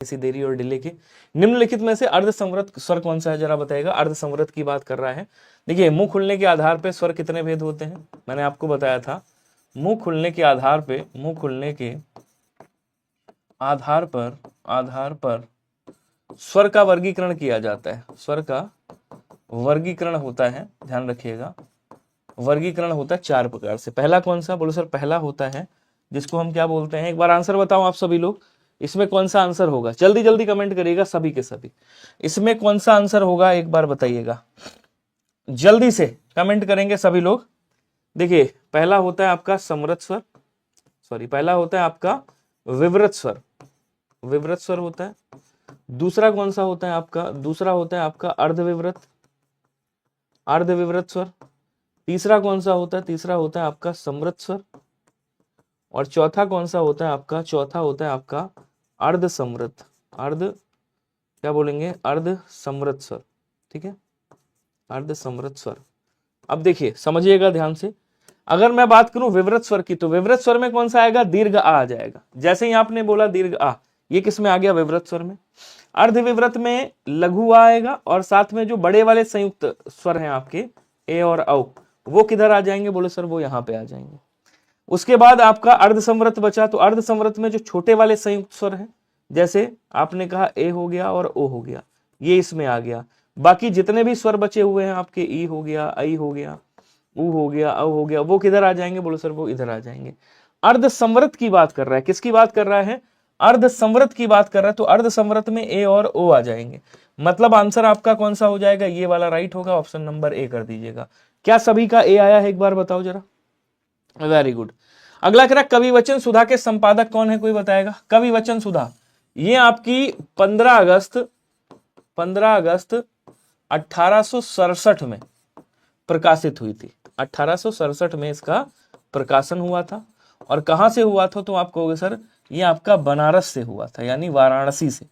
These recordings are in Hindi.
किसी देरी और डिले के। निम्नलिखित में से अर्धसंवृत स्वर कौन सा है, जरा बताइएगा। अर्धसंवृत की बात कर रहा है। देखिए, मुंह खुलने के आधार पे स्वर कितने भेद होते हैं, मैंने आपको बताया था। मुंह खुलने के आधार पे, मुंह खुलने के आधार पर स्वर का वर्गीकरण किया जाता है। स्वर का वर्गीकरण होता है, ध्यान रखिएगा, वर्गीकरण होता है 4 प्रकार से। पहला कौन सा, बोलो सर, पहला होता है जिसको हम क्या बोलते हैं, एक बार आंसर बताओ आप सभी लोग, इसमें कौन सा आंसर होगा, जल्दी जल्दी कमेंट करिएगा सभी के सभी, इसमें कौन सा आंसर होगा एक बार बताइएगा, जल्दी से कमेंट करेंगे सभी लोग। देखिए, पहला होता है आपका समृत स्वर, सॉरी, पहला होता है आपका विवृत स्वर, विवृत स्वर होता है। दूसरा कौन सा होता है आपका, दूसरा होता है आपका अर्धविवृत, अर्धविवृत स्वर। तीसरा कौन सा होता है, तीसरा होता है आपका समृत स्वर। और चौथा कौन सा होता है आपका, चौथा होता है आपका अर्ध समृत, अर्ध क्या बोलेंगे, अर्ध समृत स्वर, ठीक है, अर्ध समृत स्वर। अब देखिए समझिएगा ध्यान से, अगर मैं बात करूं विवृत स्वर की, तो विवृत स्वर में कौन सा आएगा, दीर्घ आ जाएगा। जैसे ही आपने बोला दीर्घ आ, ये किस में आ गया, विवृत स्वर में। अर्धविवृत में लघु आ आएगा, और साथ में जो बड़े वाले संयुक्त स्वर हैं आपके ए और औ, वो किधर आ जाएंगे, बोले सर वो यहां पे आ जाएंगे। उसके बाद आपका अर्धसंवृत बचा, तो अर्धसंवृत में जो छोटे वाले संयुक्त स्वर हैं, जैसे आपने कहा ए हो गया और ओ हो गया, ये इसमें आ गया। बाकी जितने भी स्वर बचे हुए हैं आपके, ई हो गया, आई हो गया, ऊ हो गया, औ हो गया, वो किधर आ जाएंगे, बोलो सर वो इधर आ जाएंगे। अर्धसंवृत की बात कर रहा है, किसकी बात कर रहा है, अर्धसंवृत की बात कर रहा है, तो अर्धसंवृत में ए और ओ आ जाएंगे। मतलब आंसर आपका कौन सा हो जाएगा, ये वाला राइट होगा, ऑप्शन नंबर ए कर दीजिएगा। क्या सभी का ए आया है, एक बार बताओ जरा। Very good. अगला कह रहा कवि वचन सुधा के संपादक कौन है, कोई बताएगा। कवि वचन सुधा, ये आपकी 15 अगस्त 1867 में प्रकाशित हुई थी। 1867 में इसका प्रकाशन हुआ था। और कहां से हुआ था, तो आप कहोगे सर ये आपका बनारस से हुआ था, यानी वाराणसी से,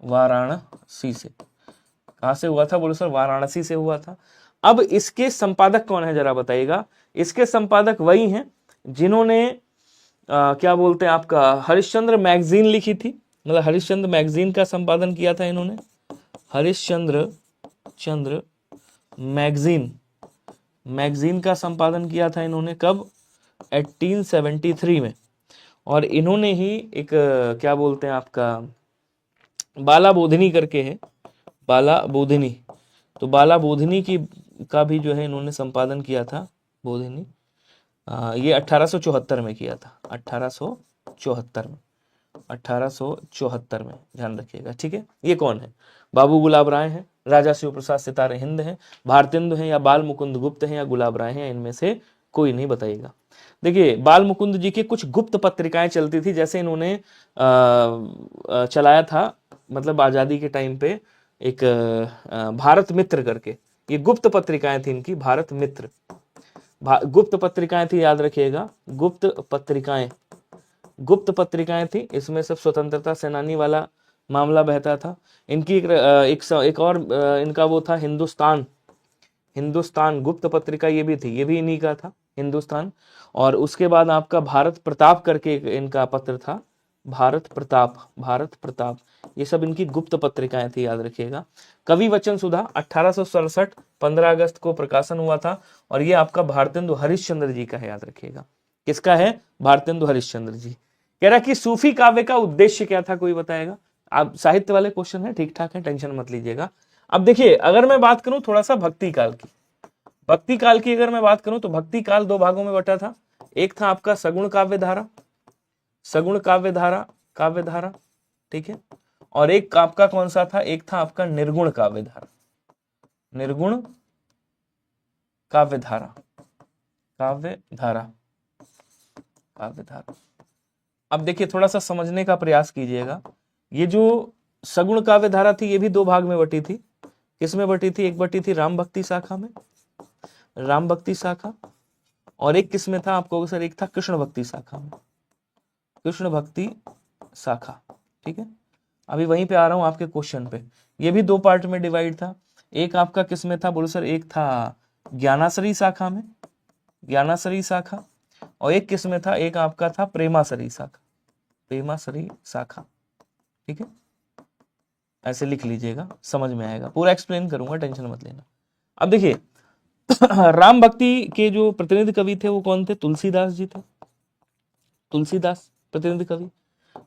वाराणसी से। कहां से हुआ था, बोलो सर वाराणसी से हुआ था। अब इसके संपादक कौन है, जरा बताइएगा। इसके संपादक वही हैं जिन्होंने क्या बोलते हैं आपका हरिश्चंद्र मैगजीन लिखी थी, मतलब हरिश्चंद्र मैगजीन का संपादन किया था इन्होंने। हरिश्चंद्र मैगजीन का संपादन किया था इन्होंने, कब, 1873 में। और इन्होंने ही एक क्या बोलते हैं आपका बाला बोधिनी करके है, बाला बोधिनी, तो बाला बोधिनी की का भी जो है इन्होंने संपादन किया था, बोधिनी। ये 1874 में किया था, 1874 में, 1874 में, ध्यान रखिएगा, ठीक है। ये कौन है, बाबू गुलाब राय हैं, राजा शिव प्रसाद सितारे हिंद हैं, भारतेंदु हैं, या बाल मुकुंद गुप्त हैं, या गुलाब राय हैं, इनमें से कोई नहीं, बताइएगा। देखिए, बाल मुकुंद जी की कुछ गुप्त पत्रिकाएं चलती थी, जैसे इन्होंने चलाया था, मतलब आजादी के टाइम पे एक भारत मित्र करके, ये गुप्त पत्रिकाएं थी इनकी, भारत मित्र, गुप्त पत्रिकाएं थी, याद रखिएगा, गुप्त पत्रिकाएं थी। इसमें सब स्वतंत्रता सेनानी वाला मामला बहता था। इनकी एक और इनका वो था हिंदुस्तान गुप्त पत्रिका, ये भी थी, ये भी इन्हीं का था, हिंदुस्तान। और उसके बाद आपका भारत प्रताप करके इनका पत्र था, भारत प्रताप, ये सब इनकी गुप्त पत्रिकाएं थी, याद रखिएगा। कवि वचन सुधा 1867 15 अगस्त को प्रकाशन हुआ था, और ये आपका भारतेंदु हरिश्चंद्र जी का है, याद रखिएगा। किसका है, भारतेंदु हरिश्चंद्र जी। कह रहा कि सूफी काव्य का उद्देश्य क्या था, कोई बताएगा। आप साहित्य वाले क्वेश्चन है, ठीक ठाक है, टेंशन मत लीजिएगा। अब देखिए, अगर मैं बात करूं थोड़ा सा भक्ति काल की अगर मैं बात करूं, तो भक्ति काल 2 भागों में बटा था। एक था आपका सगुण काव्य धारा, ठीक है। और एक आपका कौन सा था, एक था आपका निर्गुण काव्य धारा। अब देखिए, थोड़ा सा समझने का प्रयास कीजिएगा। ये जो सगुण काव्य धारा थी, ये भी 2 भाग में बटी थी। किसमें बटी थी, एक बटी थी राम भक्ति शाखा, और एक किसमें था आपको सर, एक था कृष्ण भक्ति शाखा, ठीक है। अभी वहीं पे आ रहा हूं आपके क्वेश्चन पे। ये भी 2 पार्ट में डिवाइड था। एक आपका किसमें था, बोलो सर, एक था ज्ञानासरी शाखा, और एक किसमें था, एक आपका था प्रेमासरी शाखा, ठीक है। ऐसे लिख लीजिएगा, समझ में आएगा, पूरा एक्सप्लेन करूंगा, टेंशन मत लेना। अब देखिए राम भक्ति के जो प्रतिनिधि कवि थे वो कौन थे? तुलसीदास जी थे, तुलसीदास प्रतिनिधि कवि।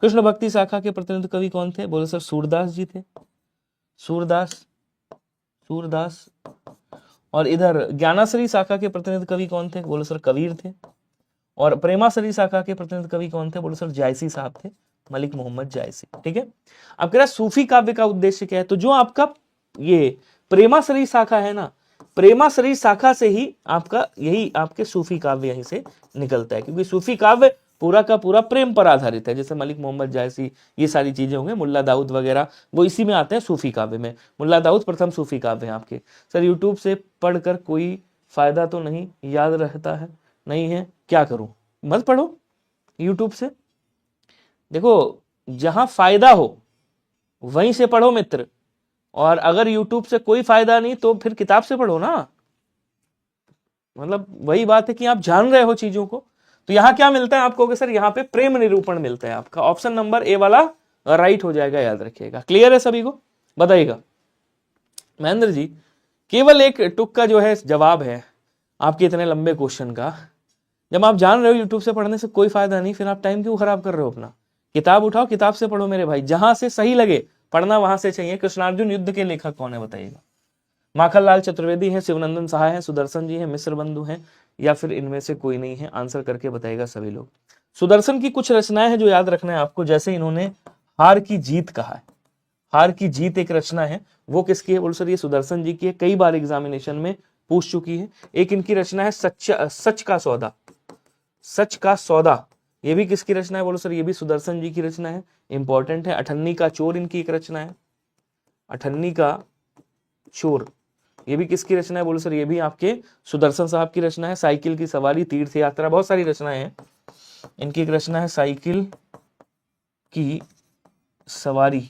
कृष्ण भक्ति शाखा के प्रतिनिधि कवि कौन थे? बोले सर सूरदास जी थे, सूरदास, सूरदास। और इधर ज्ञानाश्री शाखा के प्रतिनिधि कवि कौन थे? बोले सर कबीर थे। और प्रेमाश्री शाखा के प्रतिनिधि कवि कौन थे? बोले सर जायसी साहब थे, मलिक मोहम्मद जायसी। ठीक है, अब कह रहा सूफी काव्य का उद्देश्य क्या है? तो जो आपका ये प्रेमाश्री शाखा है ना, प्रेमाश्री शाखा से ही आपका यही आपके सूफी काव्य यहीं से निकलता है, क्योंकि सूफी काव्य पूरा का पूरा प्रेम पर आधारित है। जैसे मलिक मोहम्मद जायसी, ये सारी चीजें होंगे, मुल्ला दाऊद वगैरह, वो इसी में आते हैं सूफी काव्य में। मुल्ला दाऊद प्रथम सूफी काव्य है आपके। सर यूट्यूब से पढ़कर कोई फायदा तो नहीं, याद रहता है नहीं है, क्या करूं? मत पढ़ो यूट्यूब से, देखो जहां फायदा हो वहीं से पढ़ो मित्र। और अगर यूट्यूब से कोई फायदा नहीं तो फिर किताब से पढ़ो ना। मतलब वही बात है कि आप जान रहे हो चीजों को। तो यहां क्या मिलता है आपको? सर यहाँ पे प्रेम निरूपण मिलता है। आपका ऑप्शन नंबर ए वाला राइट हो जाएगा, याद रखिएगा। क्लियर है सभी को? बताइएगा महेंद्र जी। केवल एक टुक का जो है जवाब है आपके इतने लंबे क्वेश्चन का। जब आप जान रहे हो यूट्यूब से पढ़ने से कोई फायदा नहीं, फिर आप टाइम क्यों खराब कर रहे हो अपना? किताब उठाओ, किताब से पढ़ो मेरे भाई, जहां से सही लगे पढ़ना वहां से चाहिए। कृष्णार्जुन युद्ध के लेखक कौन है बताइएगा? माखनलाल चतुर्वेदी हैं, शिवनंदन सहाय हैं, सुदर्शन जी हैं, मिश्र बंधु हैं, या फिर इनमें से कोई नहीं है? आंसर करके बताइएगा सभी लोग। सुदर्शन की कुछ रचनाएं हैं जो याद रखना है आपको, जैसे इन्होंने हार की जीत कहा है। हार की जीत एक रचना है, वो किसकी है? बोलो सर ये सुदर्शन जी की है, कई बार एग्जामिनेशन में पूछ चुकी है। एक इनकी रचना है सच का सौदा, सच का सौदा, ये भी किसकी रचना है? बोलो सर ये भी सुदर्शन जी की रचना है, इंपॉर्टेंट है। अठन्नी का चोर इनकी एक रचना है, अठन्नी का चोर, ये भी किसकी रचना है? बोलो सर ये भी आपके सुदर्शन साहब की रचना है। साइकिल की सवारी, तीर्थ यात्रा, बहुत सारी रचनाएं हैं। इनकी एक रचना है साइकिल की सवारी,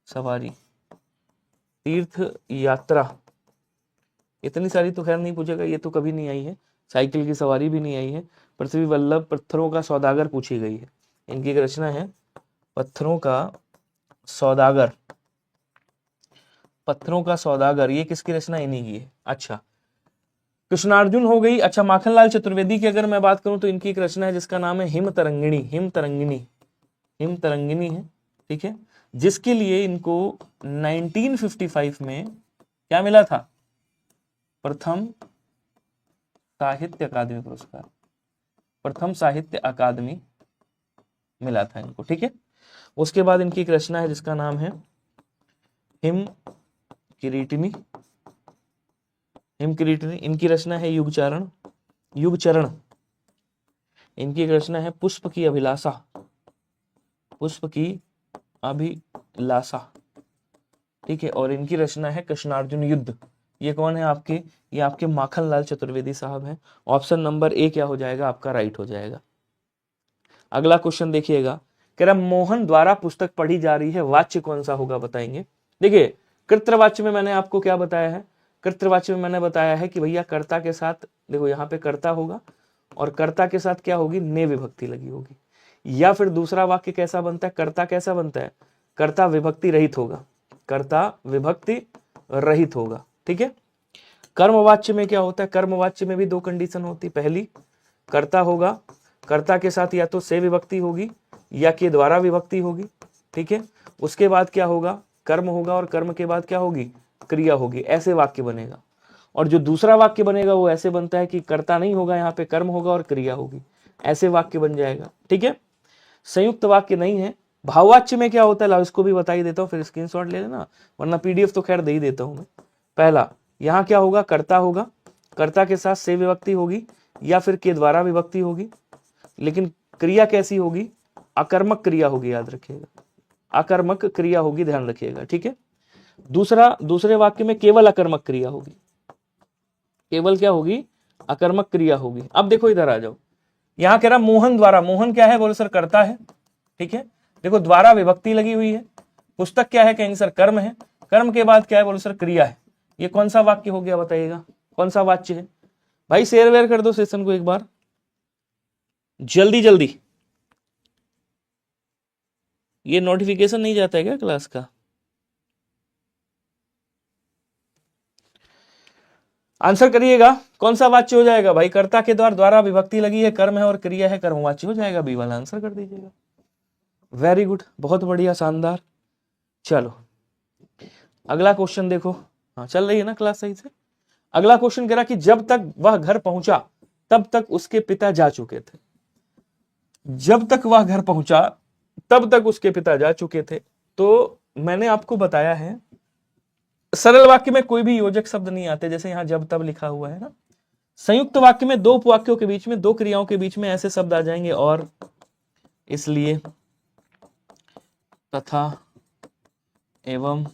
सवारी, तीर्थ यात्रा, इतनी सारी तो खैर नहीं पूछेगा, ये तो कभी नहीं आई है। साइकिल की सवारी भी नहीं आई है। पृथ्वी वल्लभ पत्थरों का सौदागर पूछी गई है, इनकी एक रचना है पत्थरों का सौदागर, पत्थरों का सौदागर, ये किसकी रचना? इन्हीं की है। अच्छा, कृष्णार्जुन हो गई। अच्छा, माखनलाल चतुर्वेदी की अगर मैं बात करूं तो इनकी एक रचना है जिसका नाम है him Tarangini, him Tarangini, him Tarangini है। ठीक है, जिसके लिए इनको 1955 में क्या मिला था? प्रथम साहित्य अकादमी पुरस्कार, प्रथम साहित्य अकादमी मिला था इनको। ठीक है, उसके बाद इनकी एक रचना है जिसका नाम है हिम किरीटिनी, हिम किरीटिनी। इनकी रचना है युगचरण, युगचरण। इनकी एक रचना है पुष्प की अभिलाषा, पुष्प की अभिलाषा। ठीक है, और इनकी रचना है कृष्णार्जुन युद्ध। ये कौन है आपके? ये आपके माखनलाल चतुर्वेदी साहब हैं। ऑप्शन नंबर ए क्या हो जाएगा आपका? राइट हो जाएगा। अगला क्वेश्चन देखिएगा, कह रहा मोहन द्वारा पुस्तक पढ़ी जा रही है, वाच्य कौन सा होगा बताएंगे? देखिए कृतवाच्य में मैंने आपको क्या बताया है? कृतवाच्य में मैंने बताया है कि भैया कर्ता के साथ, देखो यहाँ पे कर्ता होगा और कर्ता के साथ क्या होगी? ने विभक्ति लगी होगी। या फिर दूसरा वाक्य कैसा बनता है? कर्ता कैसा बनता है? कर्ता विभक्ति रहित होगा, कर्ता विभक्ति रहित होगा। ठीक है, कर्मवाच्य में क्या होता है? कर्मवाच्य में भी दो कंडीशन होती। पहली, कर्ता होगा, कर्ता के साथ या तो से विभक्ति होगी या के द्वारा विभक्ति होगी। ठीक है, उसके बाद क्या होगा? कर्म होगा, और कर्म के बाद क्या होगी? क्रिया होगी। ऐसे वाक्य बनेगा। और जो दूसरा वाक्य बनेगा वो ऐसे बनता है कि कर्ता नहीं होगा, यहाँ पे कर्म होगा और क्रिया होगी। ऐसे वाक्य बन जाएगा। ठीक है, संयुक्त वाक्य नहीं है। भाववाच्य में क्या होता है? लाओ इसको भी बता ही देता हूँ, फिर स्क्रीनशॉट ले लेना, वरना पीडीएफ तो खैर दे ही देता हूँ मैं। पहला, यहाँ क्या होगा? कर्ता होगा, कर्ता के साथ से विभक्ति होगी या फिर के द्वारा विभक्ति होगी, लेकिन क्रिया कैसी होगी? अकर्मक क्रिया होगी, याद रखिएगा, अकर्मक क्रिया होगी, ध्यान रखिएगा। ठीक है, दूसरा, दूसरे वाक्य में केवल अकर्मक क्रिया होगी, केवल क्या होगी? अकर्मक क्रिया होगी। अब देखो इधर आ जाओ, यहां कह रहा मोहन द्वारा, मोहन क्या है? बोलो सर कर्ता है। ठीक है, देखो द्वारा विभक्ति लगी हुई है। पुस्तक क्या है? कहेंगे सर कर्म है। कर्म के बाद क्या है? बोलो सर क्रिया है। ये कौन सा वाक्य हो गया बताइएगा? कौन सा वाच्य है भाई? शेयर वेयर कर दो सेशन को एक बार, जल्दी जल्दी। ये नोटिफिकेशन नहीं जाता है क्या क्लास का? आंसर करिएगा, कौन सा वाच्य हो जाएगा भाई? कर्ता के द्वारा विभक्ति लगी है, कर्म है और क्रिया है, कर्मवाच्य हो जाएगा, बी वाला आंसर कर दीजिएगा। वेरी गुड, बहुत बढ़िया, शानदार। चलो अगला क्वेश्चन देखो। हाँ चल रही है ना क्लास सही से? अगला क्वेश्चन कह रहा कि जब तक वह घर पहुंचा तब तक उसके पिता जा चुके थे। जब तक वह घर पहुंचा तब तक उसके पिता जा चुके थे। तो मैंने आपको बताया है सरल वाक्य में कोई भी योजक शब्द नहीं आते, जैसे यहां जब तब लिखा हुआ है ना। संयुक्त वाक्य में दो उपवाक्यों के बीच में, दो क्रियाओं के बीच में ऐसे शब्द आ जाएंगे, और इसलिए, तथा, एवं,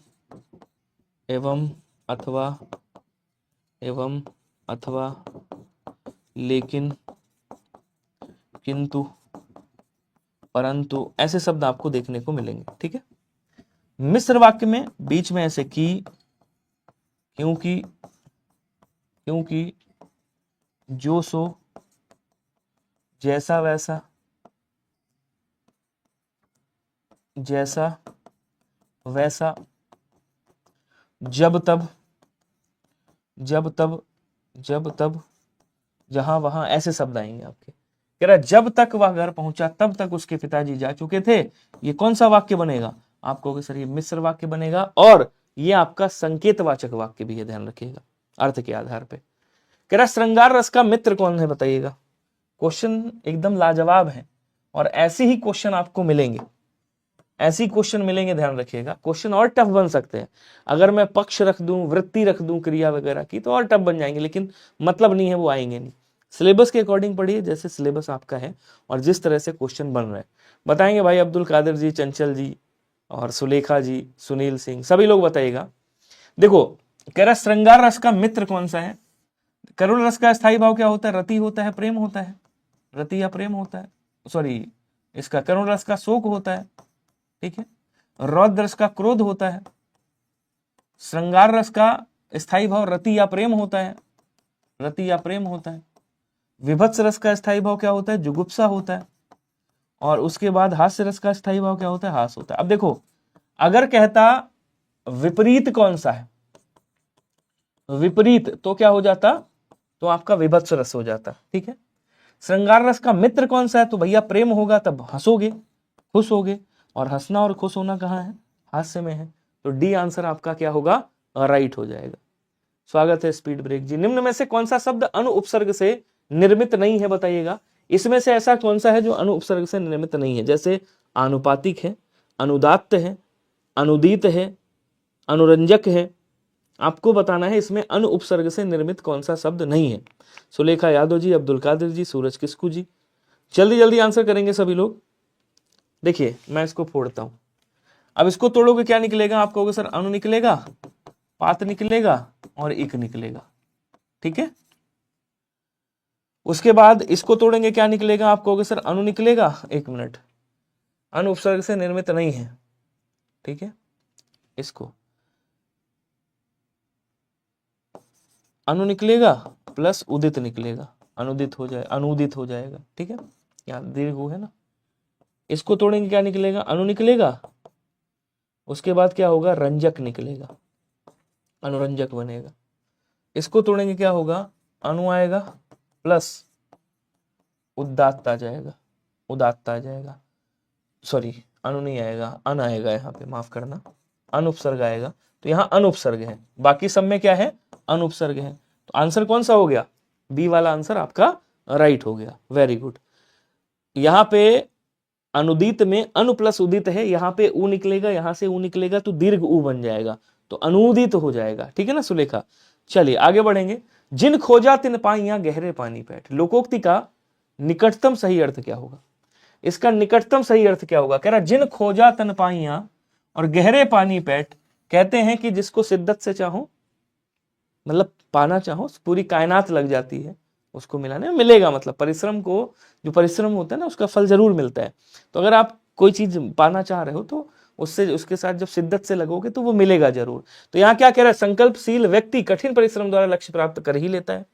एवं, अथवा, एवं, अथवा, लेकिन, किंतु, परंतु, ऐसे शब्द आपको देखने को मिलेंगे। ठीक है। मिश्र वाक्य में बीच में ऐसे की, क्योंकि, क्योंकि, जो सो, जैसा वैसा, जैसा वैसा, जब तब, जब तब, जब तब, जहां वहां, ऐसे शब्द आएंगे आपके। कह रहा जब तक वह घर पहुंचा तब तक उसके पिताजी जा चुके थे। ये कौन सा वाक्य बनेगा? आप कहोगे सर ये मिश्र वाक्य बनेगा, और ये आपका संकेतवाचक वाक्य भी है, ध्यान रखिएगा अर्थ के आधार पे। कह रहा श्रृंगार रस का मित्र कौन है, बताइएगा। क्वेश्चन एकदम लाजवाब है, और ऐसे ही क्वेश्चन आपको मिलेंगे, ऐसी क्वेश्चन मिलेंगे, ध्यान रखिएगा। क्वेश्चन और टफ बन सकते हैं, अगर मैं पक्ष रख दूं, वृत्ति रख दूं क्रिया वगैरह की, तो और टफ बन जाएंगे, लेकिन मतलब नहीं है वो आएंगे नहीं। सिलेबस के अकॉर्डिंग पढ़िए, जैसे सिलेबस आपका है और जिस तरह से क्वेश्चन बन रहे हैं। बताएंगे भाई अब्दुल कादिर जी, चंचल जी और सुलेखा जी, सुनील सिंह, सभी लोग बताइएगा। देखो कह रहा श्रृंगार रस का मित्र कौन सा है? करुण रस का स्थायी भाव क्या होता है? रति होता है, प्रेम होता है, रति या प्रेम होता है। सॉरी, इसका करुण रस का शोक होता है। ठीक है। रौद्र रस का क्रोध होता है। श्रृंगार रस का स्थायी भाव रति या प्रेम होता है, रति या प्रेम होता है। विभत्स रस का स्थायी भाव क्या होता है? जुगुप्सा होता है। और उसके बाद हास्य रस का स्थायी भाव क्या होता है? हास होता है। अब देखो अगर कहता विपरीत कौन सा है, विपरीत, तो क्या हो जाता? तो आपका विभत्स रस हो जाता। ठीक है। श्रृंगार रस का मित्र कौन सा है? तो भैया प्रेम होगा, तब हंसोगे, खुश होगे, और हंसना और खुश होना कहाँ है? हास्य में है। तो डी आंसर आपका क्या होगा? राइट हो जाएगा। स्वागत है स्पीड ब्रेक जी। निम्न में से कौन सा शब्द अनु उपसर्ग से निर्मित नहीं है, बताइएगा। इसमें से ऐसा कौन सा है जो अनु उपसर्ग से निर्मित नहीं है? जैसे आनुपातिक है, अनुदात्त है, अनुदीत है, अनुरंजक है। आपको बताना है इसमें अनु उपसर्ग से निर्मित कौन सा शब्द नहीं है। सुलेखा यादव जी, अब्दुल कादिर जी, सूरज किस्कू जी, जल्दी जल्दी आंसर करेंगे सभी लोग। देखिए मैं इसको फोड़ता हूं, अब इसको तोड़ोगे क्या निकलेगा? आप कहोगे सर अनु निकलेगा, पात निकलेगा और इक निकलेगा। ठीक है। उसके बाद इसको तोड़ेंगे क्या निकलेगा? आप कहोगे सर अनु निकलेगा, एक मिनट, अनु उपसर्ग से निर्मित नहीं है। ठीक है। इसको अनु निकलेगा प्लस उदित निकलेगा, अनुदित हो जाए, अनुदित हो जाएगा। ठीक है, यहाँ दीर्घ है ना। इसको तोड़ेंगे क्या निकलेगा? अनु निकलेगा, उसके बाद क्या होगा? रंजक निकलेगा, अनुरंजक बनेगा। इसको तोड़ेंगे क्या होगा? अनु आएगा प्लस उदात्त आ जाएगा, उदात्त आ जाएगा। सॉरी अनु नहीं आएगा, अन आएगा यहाँ पे, माफ करना, अनुपसर्ग आएगा। तो यहाँ अनुपसर्ग है, बाकी सब में क्या है? अनुपसर्ग है। तो आंसर कौन सा हो गया? बी वाला आंसर आपका राइट हो गया। Very good. यहाँ पे अनुदित में अनु प्लस उदित है, यहाँ पे ऊ निकलेगा, यहाँ से ऊ निकलेगा तो दीर्घ ऊ बन जाएगा, तो अनुदित हो जाएगा। ठीक है ना सुलेखा। चलिए आगे बढ़ेंगे। जिन खोजा तिन पाइयां गहरे पानी पैठ, लोकोक्ति का निकटतम सही अर्थ क्या होगा? इसका निकटतम सही अर्थ क्या होगा? कह रहा जिन खोजा तन पाइयां और गहरे पानी पैठ, कहते हैं कि जिसको शिद्दत से चाहो, मतलब पाना चाहो, पूरी कायनात लग जाती है उसको मिलाने में, मिलेगा। मतलब परिश्रम को, जो परिश्रम होता है ना, उसका फल जरूर मिलता है। तो अगर आप कोई चीज पाना चाह रहे हो तो उससे, उसके साथ जब शिद्दत से लगोगे तो वो मिलेगा जरूर। तो यहाँ क्या कह रहा है? संकल्पशील व्यक्ति कठिन परिश्रम द्वारा लक्ष्य प्राप्त कर ही लेता है।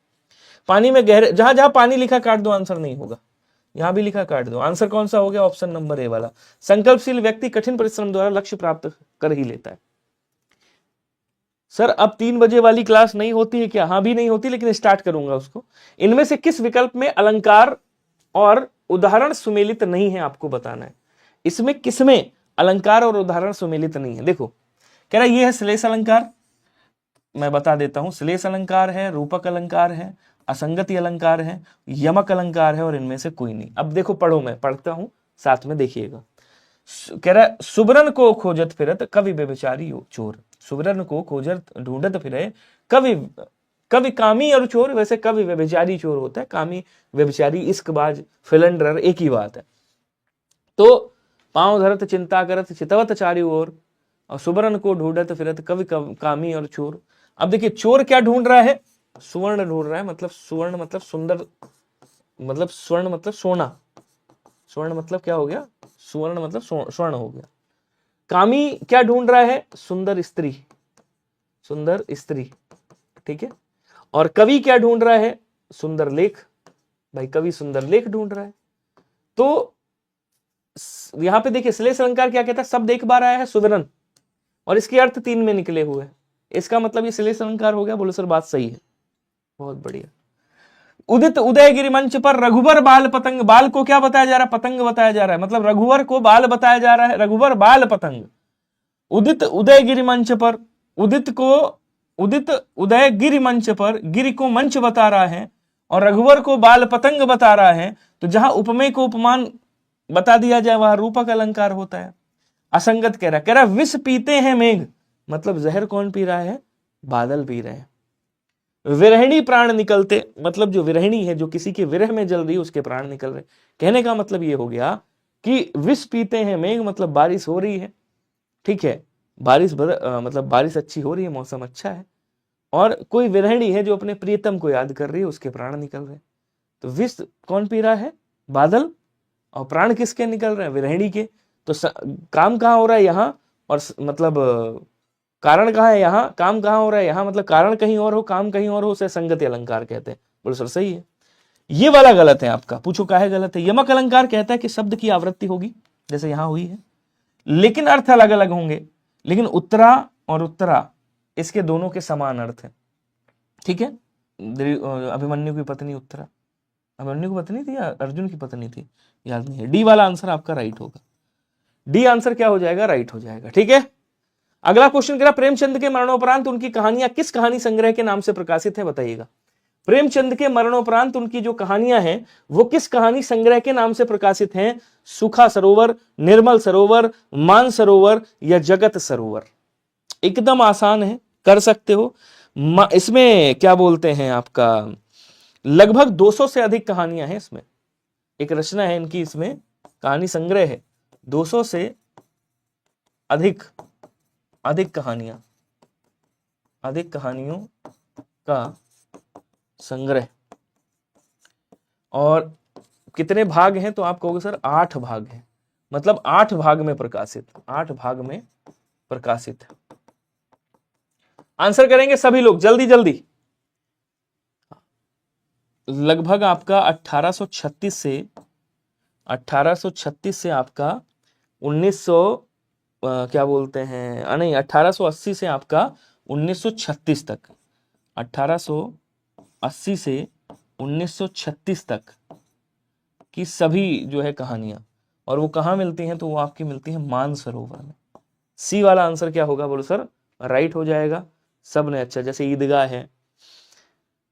पानी में गहरे, जहां जहां पानी लिखा काट दो, आंसर नहीं होगा। यहां भी लिखा काट दो। आंसर कौन सा हो गया? ऑप्शन नंबर ए वाला। संकल्पशील व्यक्ति कठिन परिश्रम द्वारा लक्ष्य प्राप्त कर ही लेता है। सर अब 3 बजे वाली क्लास नहीं होती है क्या? हाँ भी नहीं होती, लेकिन स्टार्ट करूंगा उसको। इनमें से किस विकल्प में अलंकार और उदाहरण सुमेलित नहीं है, आपको बताना है। इसमें किसमें अलंकार और उदाहरण सुमेलित नहीं है? देखो कह रहा ये है श्लेष अलंकार, मैं बता देता हूं, श्लेष अलंकार है, रूपक अलंकार है, असंगति अलंकार है, यमक अलंकार है, और इनमें से कोई नहीं। अब देखो पढ़ो, मैं पढ़ता हूं साथ में देखिएगा। कह रहा सुबरन को खोजत फिरत कवि व्यभिचारी चोर। सुबरन को खोजत ढूंढत फिरे कवि, कवि कामी और चोर, वैसे कवि व्यभिचारी चोर होता है, कामी व्यभिचारी इश्कबाज फिलंडर एक ही बात है। तो पांव धरत चिंता करत चितवत चारी ओर, और सुबरन को ढूंढत फिरत कवि कामी और चोर। अब देखिए चोर क्या ढूंढ रहा है? सुवर्ण ढूंढ रहा है, मतलब सुवर्ण मतलब सुंदर, मतलब स्वर्ण मतलब सोना, स्वर्ण मतलब क्या हो गया? सुवर्ण मतलब स्वर्ण हो गया। कामी क्या ढूंढ रहा है? सुंदर स्त्री, सुंदर स्त्री, ठीक है। और कवि क्या ढूंढ रहा है? सुंदर लेख, भाई कवि सुंदर लेख ढूंढ रहा है। तो यहां पे देखिए श्लेष अलंकार क्या कहता है? शब्द एक बार आया है सुवर्ण, और इसके अर्थ 3 में निकले हुए हैं, इसका मतलब ये श्लेष अलंकार हो गया। बोलो सर बात सही है, बहुत बढ़िया। उदित उदयगिरि मंच पर रघुवर बाल पतंग, बाल को क्या बताया जा रहा है? पतंग बताया जा रहा है, मतलब रघुवर को बाल बताया जा रहा है, रघुवर बाल पतंग। उदित उदयगिरि मंच पर, उदित को, उदित उदयगिरि मंच पर, गिरि को मंच बता रहा है, और रघुवर को बाल पतंग बता रहा है। तो जहां उपमेय को उपमान बता दिया जाए वहां रूपक अलंकार होता है। असंगत कह रहा विष पीते हैं मेघ, मतलब जहर कौन पी रहा है? बादल पी रहे हैं। विरहिणी प्राण निकलते, मतलब जो विरहिणी है, जो किसी के विरह में जल रही है, उसके प्राण निकल रहे। कहने का मतलब ये हो गया कि विष पीते हैं मेघ, मतलब बारिश हो रही है, ठीक है, बारिश मतलब बारिश अच्छी हो रही है, मौसम अच्छा है, और कोई विरहिणी है जो अपने प्रियतम को याद कर रही है, उसके प्राण निकल रहे। तो विष कौन पी रहा है? बादल, और प्राण किसके निकल रहे हैं? विरहिणी के। तो काम कहां हो रहा है? यहां, और मतलब कारण कहां है? यहां। काम कहां हो रहा है? यहां, मतलब कारण कहीं और हो, काम कहीं और हो, उसे संगति अलंकार कहते हैं। बोलो सर सही है। ये वाला गलत है आपका, पूछो काहे गलत है? यमक अलंकार कहता है कि शब्द की आवृत्ति होगी, जैसे यहां हुई है, लेकिन अर्थ अलग अलग होंगे। लेकिन उत्तरा और उत्तरा, इसके दोनों के समान अर्थ है, ठीक है। अभिमन्यु की पत्नी उत्तरा, अभिमन्यु की पत्नी थी या अर्जुन की पत्नी थी, याद नहीं है। डी वाला आंसर आपका राइट होगा, डी आंसर क्या हो जाएगा? राइट हो जाएगा, ठीक है। अगला क्वेश्चन कह रहा प्रेमचंद के मरणोपरांत उनकी कहानियां किस कहानी संग्रह के नाम से प्रकाशित है? बताइएगा। प्रेमचंद के मरणोपरांत उनकी जो कहानियां हैं वो किस कहानी संग्रह के नाम से प्रकाशित हैं? सूखा सरोवर, निर्मल सरोवर, मान सरोवर, या जगत सरोवर? एकदम आसान है, कर सकते हो। इसमें क्या बोलते हैं आपका, लगभग 200 से अधिक कहानियां हैं इसमें, एक रचना है इनकी, इसमें कहानी संग्रह है 200 से अधिक, अधिक कहानियां, अधिक कहानियों का संग्रह। और कितने भाग हैं? तो आप कहोगे सर 8 भाग हैं, मतलब 8 भाग में प्रकाशित, 8 भाग में प्रकाशित है। आंसर करेंगे सभी लोग जल्दी जल्दी। लगभग आपका 1836 से आपका 1900 क्या बोलते हैं, नहीं 1880 से आपका 1936 तक, 1880 से 1936 तक की सभी जो है कहानियां, और वो कहां मिलती हैं? तो वो आपकी मिलती है मानसरोवर में। सी वाला आंसर क्या होगा? बोलो सर राइट हो जाएगा सब ने। अच्छा, जैसे ईदगाह है,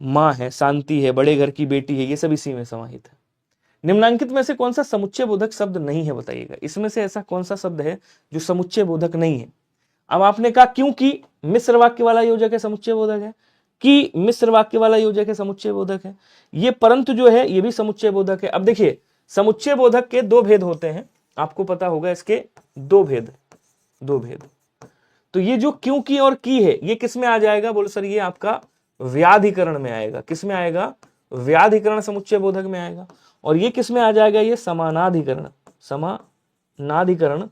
माँ है, शांति है, बड़े घर की बेटी है, ये सब इसी में समाहित है। निम्नांकित में से कौन सा समुच्चय बोधक शब्द नहीं है? बताइएगा। इसमें से ऐसा कौन सा शब्द है जो समुच्चय बोधक नहीं है? अब आपने कहा क्योंकि मिश्र वाक्य वाला योजक है, समुच्चय बोधक है, कि मिश्र वाक्य वाला योजक है, समुच्चय बोधक है। ये परंतु जो है ये भी समुच्चय बोधक है। अब देखिए समुच्चय बोधक के 2 भेद होते हैं, आपको पता होगा इसके 2 भेद, 2 भेद। तो ये जो क्योंकि और की है ये किस में आ जाएगा? बोलो सर ये आपका व्याधिकरण में आएगा। किस में आएगा? व्याधिकरण समुच्चय बोधक में आएगा। और ये किस में आ जाएगा? ये समानाधिकरण, समानाधिकरण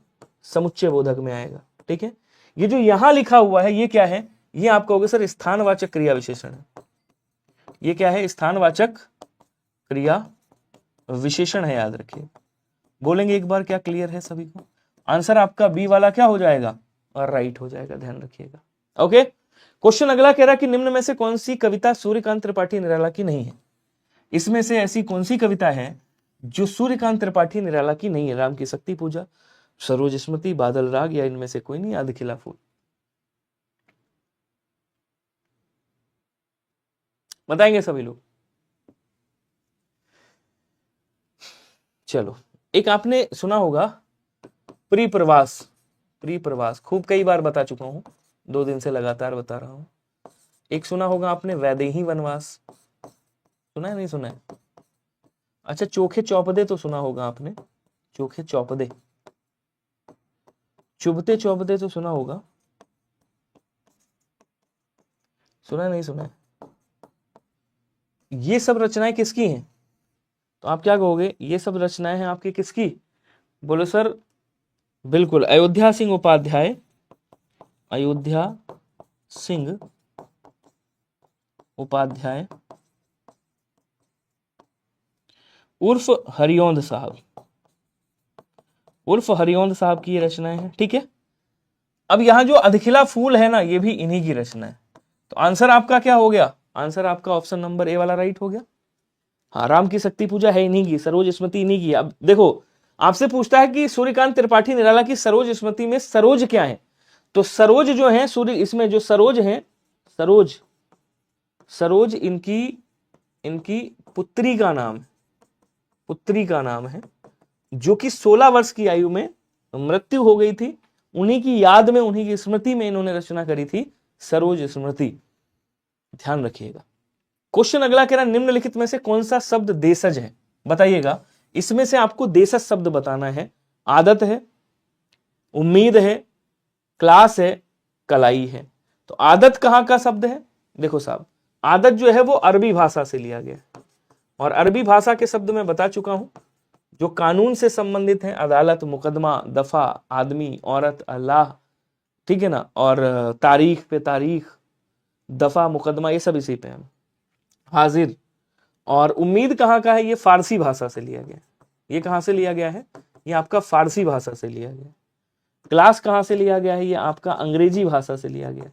समुच्चय बोधक में आएगा, ठीक है। ये जो यहां लिखा हुआ है ये क्या है? ये आप कहोगे सर स्थानवाचक क्रिया विशेषण है। ये क्या है? स्थानवाचक क्रिया विशेषण है, याद रखिए। बोलेंगे एक बार, क्या क्लियर है सभी को? आंसर आपका बी वाला क्या हो जाएगा? और राइट हो जाएगा, ध्यान रखिएगा। ओके, क्वेश्चन अगला कह रहा है कि निम्न में से कौन सी कविता सूर्यकांत त्रिपाठी निराला की नहीं है। इसमें से ऐसी कौन सी कविता है जो सूर्यकांत त्रिपाठी निराला की नहीं है। राम की शक्ति पूजा, सरोज स्मृति, बादल राग, या इनमें से कोई नहीं, आध खिला फूल। बताएंगे सभी लोग। चलो, एक आपने सुना होगा प्रिप्रवास। प्रिप्रवास खूब कई बार बता चुका हूं, 2 दिन से लगातार बता रहा हूं। एक सुना होगा आपने वैदेही वनवास, सुना है नहीं सुना है? अच्छा, चोखे चौपदे तो सुना होगा आपने, चोखे चौपदे। चुभते चौपदे तो सुना होगा, सुना है नहीं सुना है? ये सब रचनाएं किसकी हैं? तो आप क्या कहोगे, ये सब रचनाएं हैं आपकी किसकी? बोलो सर, बिल्कुल अयोध्या सिंह उपाध्याय, अयोध्या सिंह उपाध्याय उर्फ हरिओंद साहब, उर्फ हरिओंद साहब की ये रचनाएं हैं। ठीक है, अब यहां जो अधखिला फूल है ना, ये भी इन्हीं की रचना है। तो आंसर आपका क्या हो गया? आंसर आपका ऑप्शन नंबर ए वाला राइट हो गया। हाँ, राम की शक्ति पूजा है इन्हीं की, सरोज स्मृति इन्हीं की। अब देखो, आपसे पूछता है कि सूर्यकांत त्रिपाठी निराला की सरोज स्मृति में सरोज क्या है, तो सरोज जो है सूर्य, इसमें जो सरोज है, सरोज, सरोज इनकी इनकी पुत्री का नाम, पुत्री का नाम है, जो कि 16 वर्ष की आयु में मृत्यु हो गई थी। उन्हीं की याद में, उन्हीं की स्मृति में इन्होंने रचना करी थी सरोज स्मृति। ध्यान रखिएगा। क्वेश्चन अगला कह रहा है निम्नलिखित में से कौन सा शब्द देशज है, बताइएगा। इसमें से आपको देशज शब्द बताना है। आदत है, उम्मीद है, क्लास है, कलाई है। तो आदत कहां का शब्द है? देखो साहब, आदत जो है वो अरबी भाषा से लिया गया है, और अरबी भाषा के शब्द मैं बता चुका हूं, जो कानून से संबंधित है, अदालत, मुकदमा, दफा, आदमी, औरत, अल्लाह, ठीक है ना, और तारीख पे तारीख, दफा, मुकदमा, ये सब इसी पे है, हाजिर। और उम्मीद कहाँ का है? ये फारसी भाषा से लिया गया। ये कहां से लिया गया है? ये आपका फारसी भाषा से लिया गया। क्लास कहां से लिया गया है? ये आपका अंग्रेजी भाषा से लिया गया।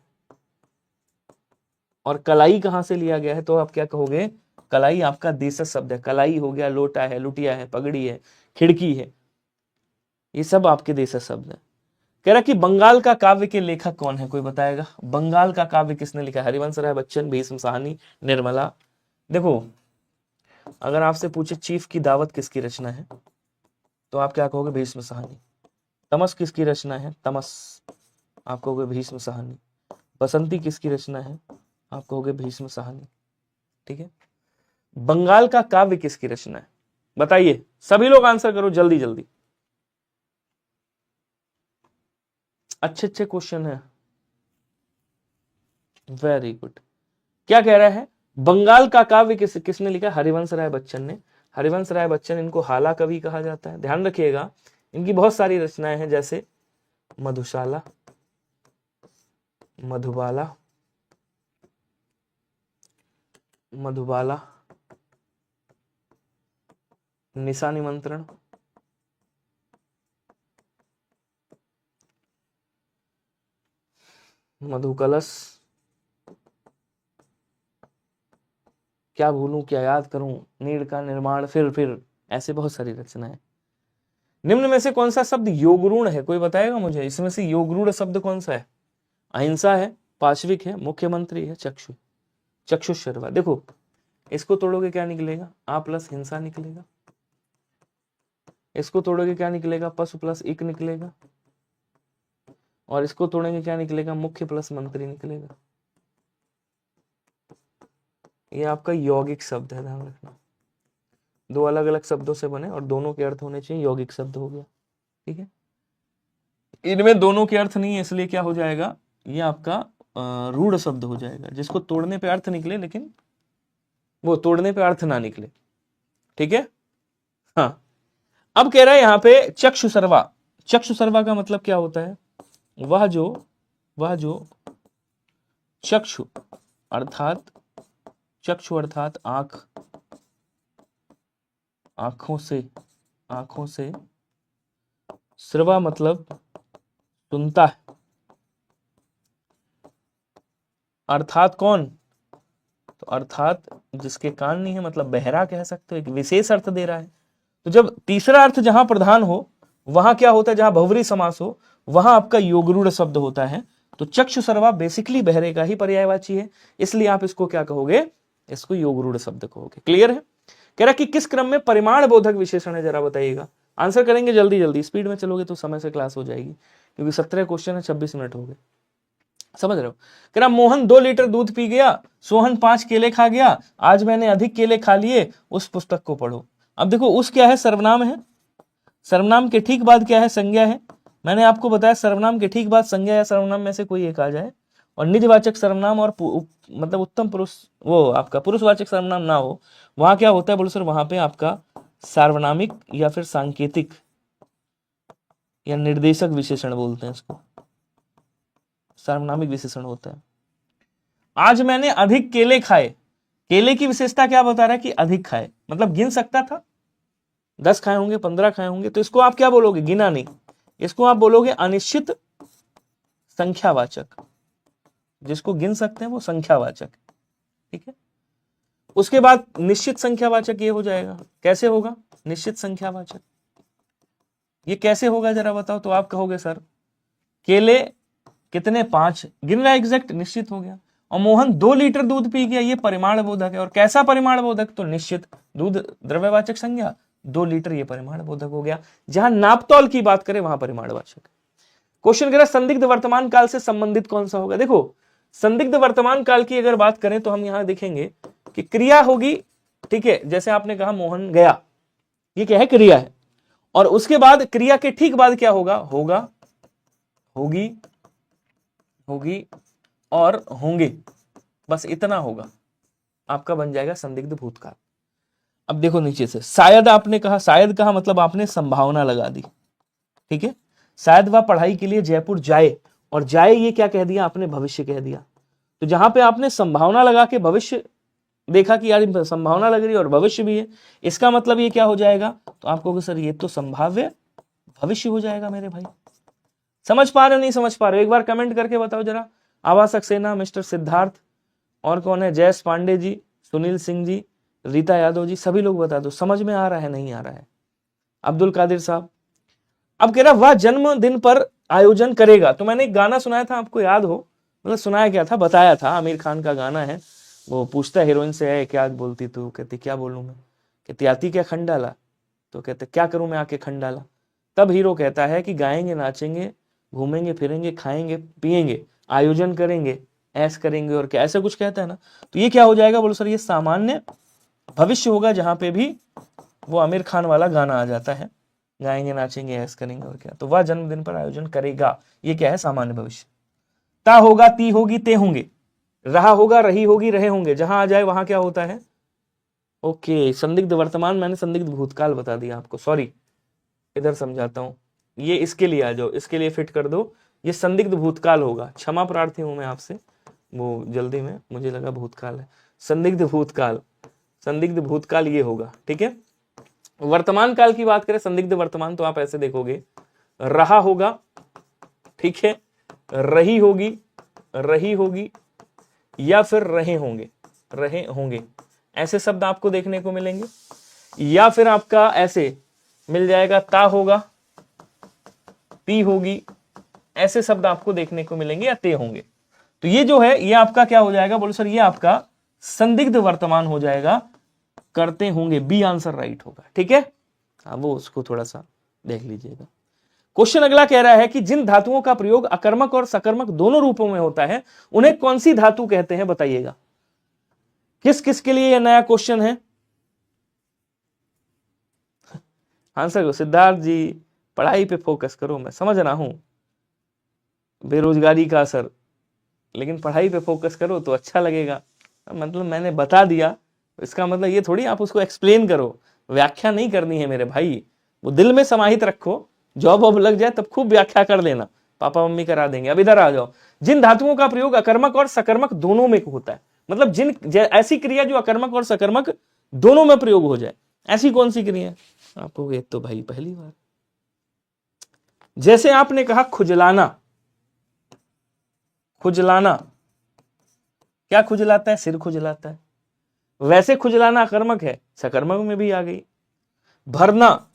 और कलाई कहां से लिया गया है? तो आप क्या कहोगे, कलाई आपका देशज शब्द है। कलाई हो गया, लोटा है, लुटिया है, पगड़ी है, खिड़की है, ये सब आपके देशज शब्द है। कह रहा कि बंगाल का काव्य के लेखक कौन है, कोई बताएगा? बंगाल का काव्य किसने लिखा? हरिवंश राय बच्चन, भीष्म साहनी, निर्मला। देखो, अगर आपसे पूछे चीफ की दावत किसकी रचना है, तो आप क्या कहोगे? भीष्म साहनी। तमस किसकी रचना है? तमस, आप कहोगे भीष्म साहनी। बसंती किसकी रचना है? आप कहोगे भीष्म साहनी। ठीक है, बंगाल का काव्य किसकी रचना है, बताइए। सभी लोग आंसर करो जल्दी जल्दी, अच्छे अच्छे क्वेश्चन है, वेरी गुड। क्या कह रहा है? बंगाल का काव्य किसने लिखा? हरिवंश राय बच्चन ने। हरिवंश राय बच्चन, इनको हाला कवि कहा जाता है। ध्यान रखिएगा, इनकी बहुत सारी रचनाएं हैं, जैसे मधुशाला, मधुबाला, मधुबाला, निशा निमंत्रण, मधुकलश, क्या भूलूं क्या याद करूं, नीड़ का निर्माण, फिर ऐसे बहुत सारी रचनाएं। निम्न में से कौन सा शब्द योगरूढ़ है, कोई बताएगा मुझे? इसमें से योगरूढ़ शब्द कौन सा है? अहिंसा है, पाशविक है, मुख्यमंत्री है, चक्षु, चक्षुशर्वा। देखो, इसको तोड़ोगे क्या निकलेगा? आ प्लस हिंसा निकलेगा। इसको तोड़ोगे क्या निकलेगा? पशु प्लस इक निकलेगा। और इसको तोड़ेंगे क्या निकलेगा? मुख्य प्लस मंत्री निकलेगा। ये आपका यौगिक शब्द है, ध्यान रखना। 2 अलग अलग शब्दों से बने और दोनों के अर्थ होने चाहिए, यौगिक शब्द हो गया। ठीक है, इनमें दोनों के अर्थ नहीं है, इसलिए क्या हो जाएगा? ये आपका रूढ़ शब्द हो जाएगा, जिसको तोड़ने पे अर्थ निकले, लेकिन वो तोड़ने पे अर्थ ना निकले। ठीक है, हाँ। अब कह रहा है यहां पे चक्षु सर्वा। चक्षु सर्वा का मतलब क्या होता है? वह जो चक्षु अर्थात, चक्षु अर्थात आंख, आंखों से सर्वा मतलब सुनता है, अर्थात कौन? तो अर्थात जिसके कान नहीं है, मतलब बहरा कह सकते हो, एक विशेष अर्थ दे रहा है। तो जब तीसरा अर्थ जहां प्रधान हो वहां क्या होता है, जहां बहुव्रीहि समास हो वहां आपका योगरूढ़ शब्द होता है। तो चक्षु सर्वा बेसिकली बहरे का ही पर्यायवाची है, इसलिए आप इसको क्या कहोगे, इसको योगरूढ़ शब्द कहोगे। क्लियर है? कह रहा कि किस क्रम में परिमाण बोधक विशेषण है, जरा बताइएगा। आंसर करेंगे जल्दी जल्दी, स्पीड में चलोगे तो समय से क्लास हो जाएगी, क्योंकि 17 क्वेश्चन है, 26 मिनट हो गए। समझ रहे हो? कह रहा मोहन 2 लीटर दूध पी गया, सोहन 5 केले खा गया, आज मैंने अधिक केले खा लिए, उस पुस्तक को पढ़ो। अब देखो उस क्या है, सर्वनाम है। सर्वनाम के ठीक बाद क्या है, संज्ञा है। मैंने आपको बताया सर्वनाम के ठीक बाद संज्ञा या सर्वनाम में से कोई एक आ जाए, और निजवाचक सर्वनाम और मतलब उत्तम पुरुष, वो आपका पुरुषवाचक सर्वनाम ना हो, वहां क्या होता है बोलो सर, वहां पे आपका सार्वनामिक या फिर सांकेतिक या निर्देशक विशेषण बोलते हैं इसको, सार्वनामिक विशेषण होता है। आज मैंने अधिक केले खाए, केले की विशेषता क्या बता रहा है कि अधिक खाए, मतलब गिन सकता था, 10 खाए होंगे, 15 खाए होंगे, तो इसको आप क्या बोलोगे, गिना नहीं, इसको आप बोलोगे अनिश्चित संख्यावाचक। जिसको गिन सकते हैं वो संख्यावाचक, ठीक है। उसके बाद निश्चित संख्यावाचक ये हो जाएगा। कैसे होगा निश्चित संख्यावाचक, ये कैसे होगा जरा बताओ। तो आप कहोगे सर केले कितने, 5 गिन रहा है एग्जैक्ट, निश्चित हो गया। और मोहन 2 लीटर दूध पी गया, ये परिमाण बोधक है। और कैसा परिमाण बोधक, तो निश्चित, दूध द्रव्यवाचक संज्ञा, 2 लीटर ये परिमाण बोधक हो गया। जहां नापतौल की बात करें वहां परिमाणवाचक। क्वेश्चन कह रहा संदिग्ध वर्तमान काल से संबंधित कौन सा होगा। देखो संदिग्ध वर्तमान काल की अगर बात करें तो हम यहां देखेंगे कि क्रिया होगी, ठीक है। जैसे आपने कहा मोहन गया, ये क्या है, क्रिया है। और उसके बाद क्रिया के ठीक बाद क्या होगा, होगा, होगी, होगी और होंगे, बस इतना होगा, आपका बन जाएगा संदिग्ध भूतकाल। अब देखो नीचे से, शायद आपने कहा, शायद कहा मतलब आपने संभावना लगा दी, ठीक है। शायद वह पढ़ाई के लिए जयपुर जाए, और जाए ये क्या कह दिया आपने, भविष्य कह दिया। तो जहां पे आपने संभावना लगा के भविष्य देखा कि यार संभावना लग रही है और भविष्य भी है, इसका मतलब ये क्या हो जाएगा, तो आपको सर ये तो संभाव्य भविष्य हो जाएगा मेरे भाई। समझ पा रहे हो नहीं समझ पा रहे हो, एक बार कमेंट करके बताओ जरा। आभा सक्सेना, मिस्टर सिद्धार्थ, और कौन है, जयेश पांडे जी, सुनील सिंह जी, रीता यादव जी, सभी लोग बता दो समझ में आ रहा है नहीं आ रहा है। अब्दुल कादिर साहब, अब कह रहा वह जन्मदिन पर आयोजन करेगा। तो मैंने एक गाना सुनाया था, आपको याद हो, मतलब सुनाया क्या था, बताया था, आमिर खान का गाना है। वो पूछता है हीरोइन से, है क्या बोलती तू, कहती क्या बोलूं मैं, कहती आती क्या खंडाला, तो कहते क्या करूं मैं आके खंडाला। तब हीरो कहता है कि गाएंगे, नाचेंगे, घूमेंगे फिरेंगे, खाएंगे पिएंगे, आयोजन करेंगे, ऐश करेंगे, और क्या ऐसा कुछ कहता है ना। तो ये क्या हो जाएगा, बोलो सर ये सामान्य भविष्य होगा, जहां पे भी वो आमिर खान वाला गाना आ जाता है, गाएंगे, नाचेंगे, ऐश करेंगे, और क्या। तो वह जन्मदिन पर आयोजन करेगा, ये क्या है, सामान्य भविष्य। ता होगा, ती होगी, ते होंगे, रहा होगा, रही होगी, रहे होंगे, जहां आ जाए वहां क्या होता है, ओके। संदिग्ध वर्तमान, मैंने संदिग्ध भूतकाल बता दिया आपको, सॉरी, इधर समझाता हूं, ये इसके लिए आ जाओ, इसके लिए फिट कर दो, ये संदिग्ध भूतकाल होगा। क्षमा प्रार्थी हूं मैं आपसे, वो जल्दी में मुझे लगा भूतकाल है, संदिग्ध भूतकाल, संदिग्ध भूतकाल ये होगा, ठीक है। वर्तमान काल की बात करें, संदिग्ध वर्तमान, तो आप ऐसे देखोगे, रहा होगा, ठीक है, रही होगी, रही होगी, या फिर रहे होंगे, रहे होंगे, ऐसे शब्द आपको देखने को मिलेंगे। या फिर आपका ऐसे मिल जाएगा, ता होगा, ती होगी, ऐसे शब्द आपको देखने को मिलेंगे, या ते होंगे। तो ये जो है ये आपका क्या हो जाएगा, बोलो सर ये आपका संदिग्ध वर्तमान हो जाएगा, करते होंगे, बी आंसर राइट होगा, ठीक है। हाँ वो उसको थोड़ा सा देख लीजिएगा। क्वेश्चन अगला कह रहा है कि जिन धातुओं का प्रयोग अकर्मक और सकर्मक दोनों रूपों में होता है उन्हें कौन सी धातु कहते हैं, बताइएगा। किस किस के लिए यह नया क्वेश्चन है, आंसर करो। सिद्धार्थ जी पढ़ाई पे फोकस करो, मैं समझ रहा हूं बेरोजगारी का असर, लेकिन पढ़ाई पे फोकस करो तो अच्छा लगेगा। मतलब मैंने बता दिया, इसका मतलब ये थोड़ी आप उसको एक्सप्लेन करो, व्याख्या नहीं करनी है मेरे भाई, वो दिल में समाहित रखो, जॉब वॉब लग जाए तब खूब व्याख्या कर लेना, पापा मम्मी करा देंगे। अब इधर आ जाओ, जिन धातुओं का प्रयोग अकर्मक और सकर्मक दोनों में होता है, मतलब जिन ऐसी क्रिया जो अकर्मक और सकर्मक दोनों में प्रयोग हो जाए, ऐसी कौन सी क्रिया है। आपको ये तो भाई पहली बार, जैसे आपने कहा खुजलाना, खुजलाना, क्या खुजलाता है? सिर खुजलाता है। वैसे खुजलाना अकर्मक है, सकर्मक में भी आ गई। भरना,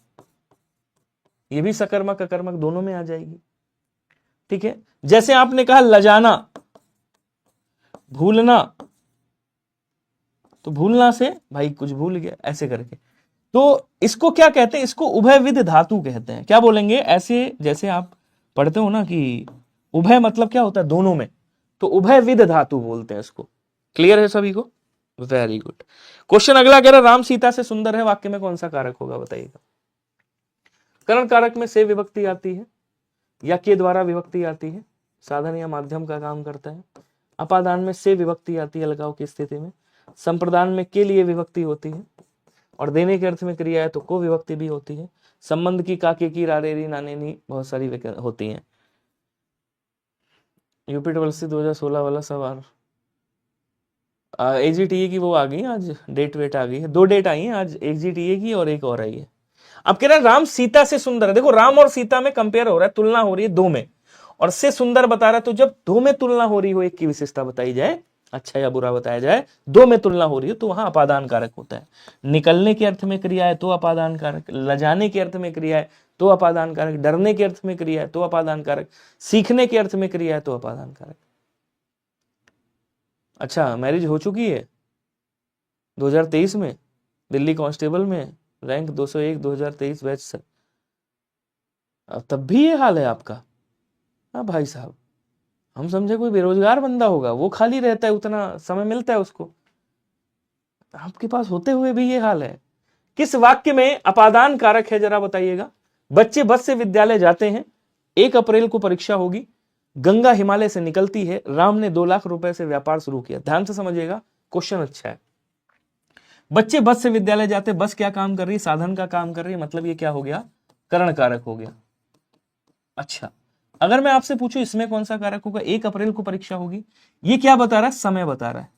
ये भी सकर्मक अकर्मक दोनों में आ जाएगी। ठीक है, जैसे आपने कहा लजाना, भूलना, तो भूलना से भाई कुछ भूल गया, ऐसे करके। तो इसको क्या कहते हैं? इसको उभयविध धातु कहते हैं। क्या बोलेंगे? ऐसे जैसे आप पढ़ते हो ना कि उभय मतलब क्या होता है? दोनों में, तो उभयविध धातु बोलते हैं इसको। क्लियर है सभी को? Very good. क्वेश्चन अगला कह रहा राम सीता से सुंदर है, वाक्य में कौन सा कारक होगा बताइएगा। करण कारक में से विभक्ति आती है या के द्वारा विभक्ति आती है, साधन या माध्यम का काम करता है। अपादान में से विभक्ति आती है अलगाव की स्थिति में। संप्रदान में के लिए विभक्ति होती है, और देने के अर्थ में क्रिया है तो को विभक्ति भी होती है। संबंध की, काके की, रारेरी, नानेनी, बहुत सारी होती हैं। यूपी डबल सी 2016 वाला सवाल, एजीटीए की वो आ गई आज, डेट वेट आ गई है, 2 डेट आई है आज, एजीटीए की और एक और आई है। अब कह रहे हैं राम सीता से सुंदर है। देखो राम और सीता में कंपेयर हो रहा है, तुलना हो रही है दो में, और से सुंदर बता रहा है। तो जब दो में तुलना हो रही हो, एक की विशेषता बताई जाए, अच्छा या बुरा बताया जाए, दो में तुलना हो रही है, तो वहां अपादान कारक होता है। निकलने के अर्थ में क्रिया है तो अपादान कारक, लजाने के अर्थ में क्रिया है तो अपादान कारक, डरने के अर्थ में क्रिया है तो अपादान कारक, सीखने के अर्थ में क्रिया है तो अपादान कारक। अच्छा, मैरिज हो चुकी है 2023 में, दिल्ली कांस्टेबल में, रैंक 201 2023 बैच से, अब तब भी ये हाल है आपका? हाँ भाई साहब, हम समझे कोई बेरोजगार बंदा होगा, वो खाली रहता है, उतना समय मिलता है उसको, आपके पास होते हुए भी ये हाल है। किस वाक्य में अपादान कारक है जरा बताइएगा। बच्चे बस से विद्यालय जाते हैं, 1 अप्रैल को परीक्षा होगी, गंगा हिमालय से निकलती है, राम ने 2 लाख रुपए से व्यापार शुरू किया। ध्यान से समझिएगा, क्वेश्चन अच्छा है। बच्चे बस से विद्यालय जाते, बस क्या काम कर रही है? साधन का काम कर रही है, मतलब ये क्या हो गया? करण कारक हो गया। अच्छा, अगर मैं आपसे पूछूं इसमें कौन सा कारक होगा? 1 अप्रैल को परीक्षा होगी, ये क्या बता रहा है? समय बता रहा है।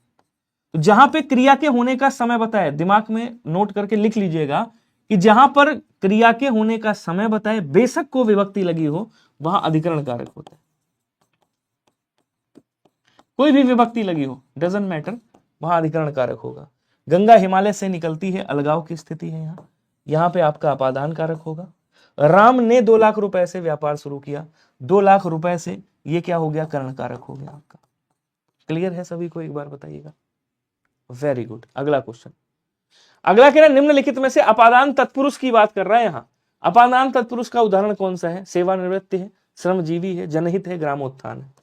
तो जहां पे क्रिया के होने का समय बताए, दिमाग में नोट करके लिख लीजिएगा कि जहां पर क्रिया के होने का समय बताए, बेशक को विभक्ति लगी हो, वहां अधिकरण कारक होता है। कोई भी विभक्ति लगी हो, डजंट मैटर, वहां अधिकरण कारक होगा। गंगा हिमालय से निकलती है, अलगाव की स्थिति है यहां पे आपका अपादान कारक होगा। राम ने 2 लाख रुपए से व्यापार शुरू किया, 2 लाख रुपए से, ये क्या हो गया? करण कारक हो गया आपका। क्लियर है सभी को? एक बार बताइएगा। Very good. अगला क्वेश्चन, अगला कह रहा है निम्नलिखित में से अपादान तत्पुरुष की बात कर रहा है यहां। अपादान तत्पुरुष का उदाहरण कौन सा है? सेवानिवृत्ति है, श्रमजीवी है, जनहित है, ग्रामोत्थान है।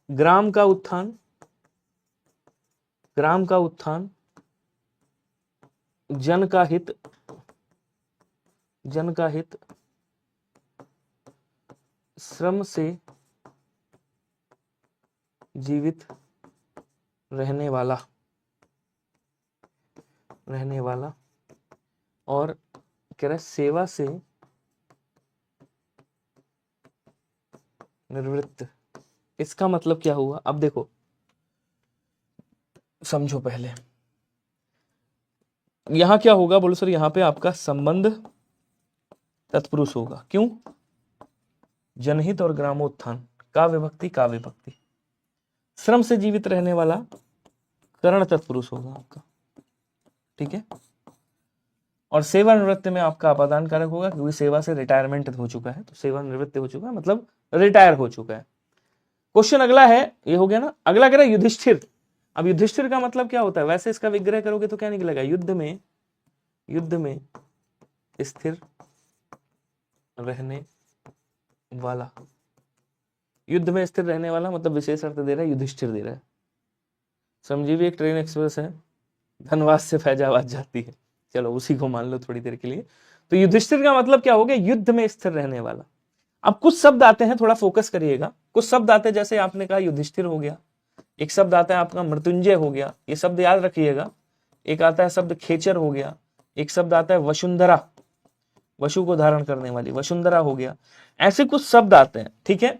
ग्राम का उत्थान, ग्राम का उत्थान, जन का हित, जन का हित, श्रम से जीवित रहने वाला, रहने वाला, और कह रहा है सेवा से निवृत्त। इसका मतलब क्या हुआ? अब देखो, समझो पहले, यहां क्या होगा? बोलो सर, यहां पे आपका संबंध तत्पुरुष होगा। क्यों? जनहित और ग्रामोत्थान, का विभक्ति, का विभक्ति। श्रम से जीवित रहने वाला करण तत्पुरुष होगा आपका, ठीक है। और सेवानिवृत्ति में आपका अपादान कारक होगा, क्योंकि सेवा से रिटायरमेंट हो चुका है, तो सेवानिवृत्ति हो चुका है मतलब रिटायर हो चुका है। क्वेश्चन अगला है, ये हो गया ना। अगला कह रहा है युधिष्ठिर। अब युधिष्ठिर का मतलब क्या होता है? वैसे इसका विग्रह करोगे तो क्या निकलेगा? युद्ध में, युद्ध में स्थिर रहने वाला। युद्ध में स्थिर रहने वाला मतलब विशेष अर्थ दे रहा है, युधिष्ठिर दे रहा है। समझी, एक ट्रेन एक्सप्रेस है, धनबाद से फैजाबाद जाती है, चलो उसी को मान लो थोड़ी देर के लिए। तो युधिष्ठिर का मतलब क्या हो गया? युद्ध में स्थिर रहने वाला। अब कुछ शब्द आते हैं, थोड़ा फोकस करिएगा। कुछ शब्द आते हैं, जैसे आपने कहा युधिष्ठिर हो गया, एक शब्द आता है आपका मृत्युंजय हो गया, ये शब्द याद रखिएगा। एक आता है शब्द खेचर हो गया, एक शब्द आता है वसुंधरा, वसु को धारण करने वाली, वसुंधरा हो गया। ऐसे कुछ शब्द आते हैं, ठीक है।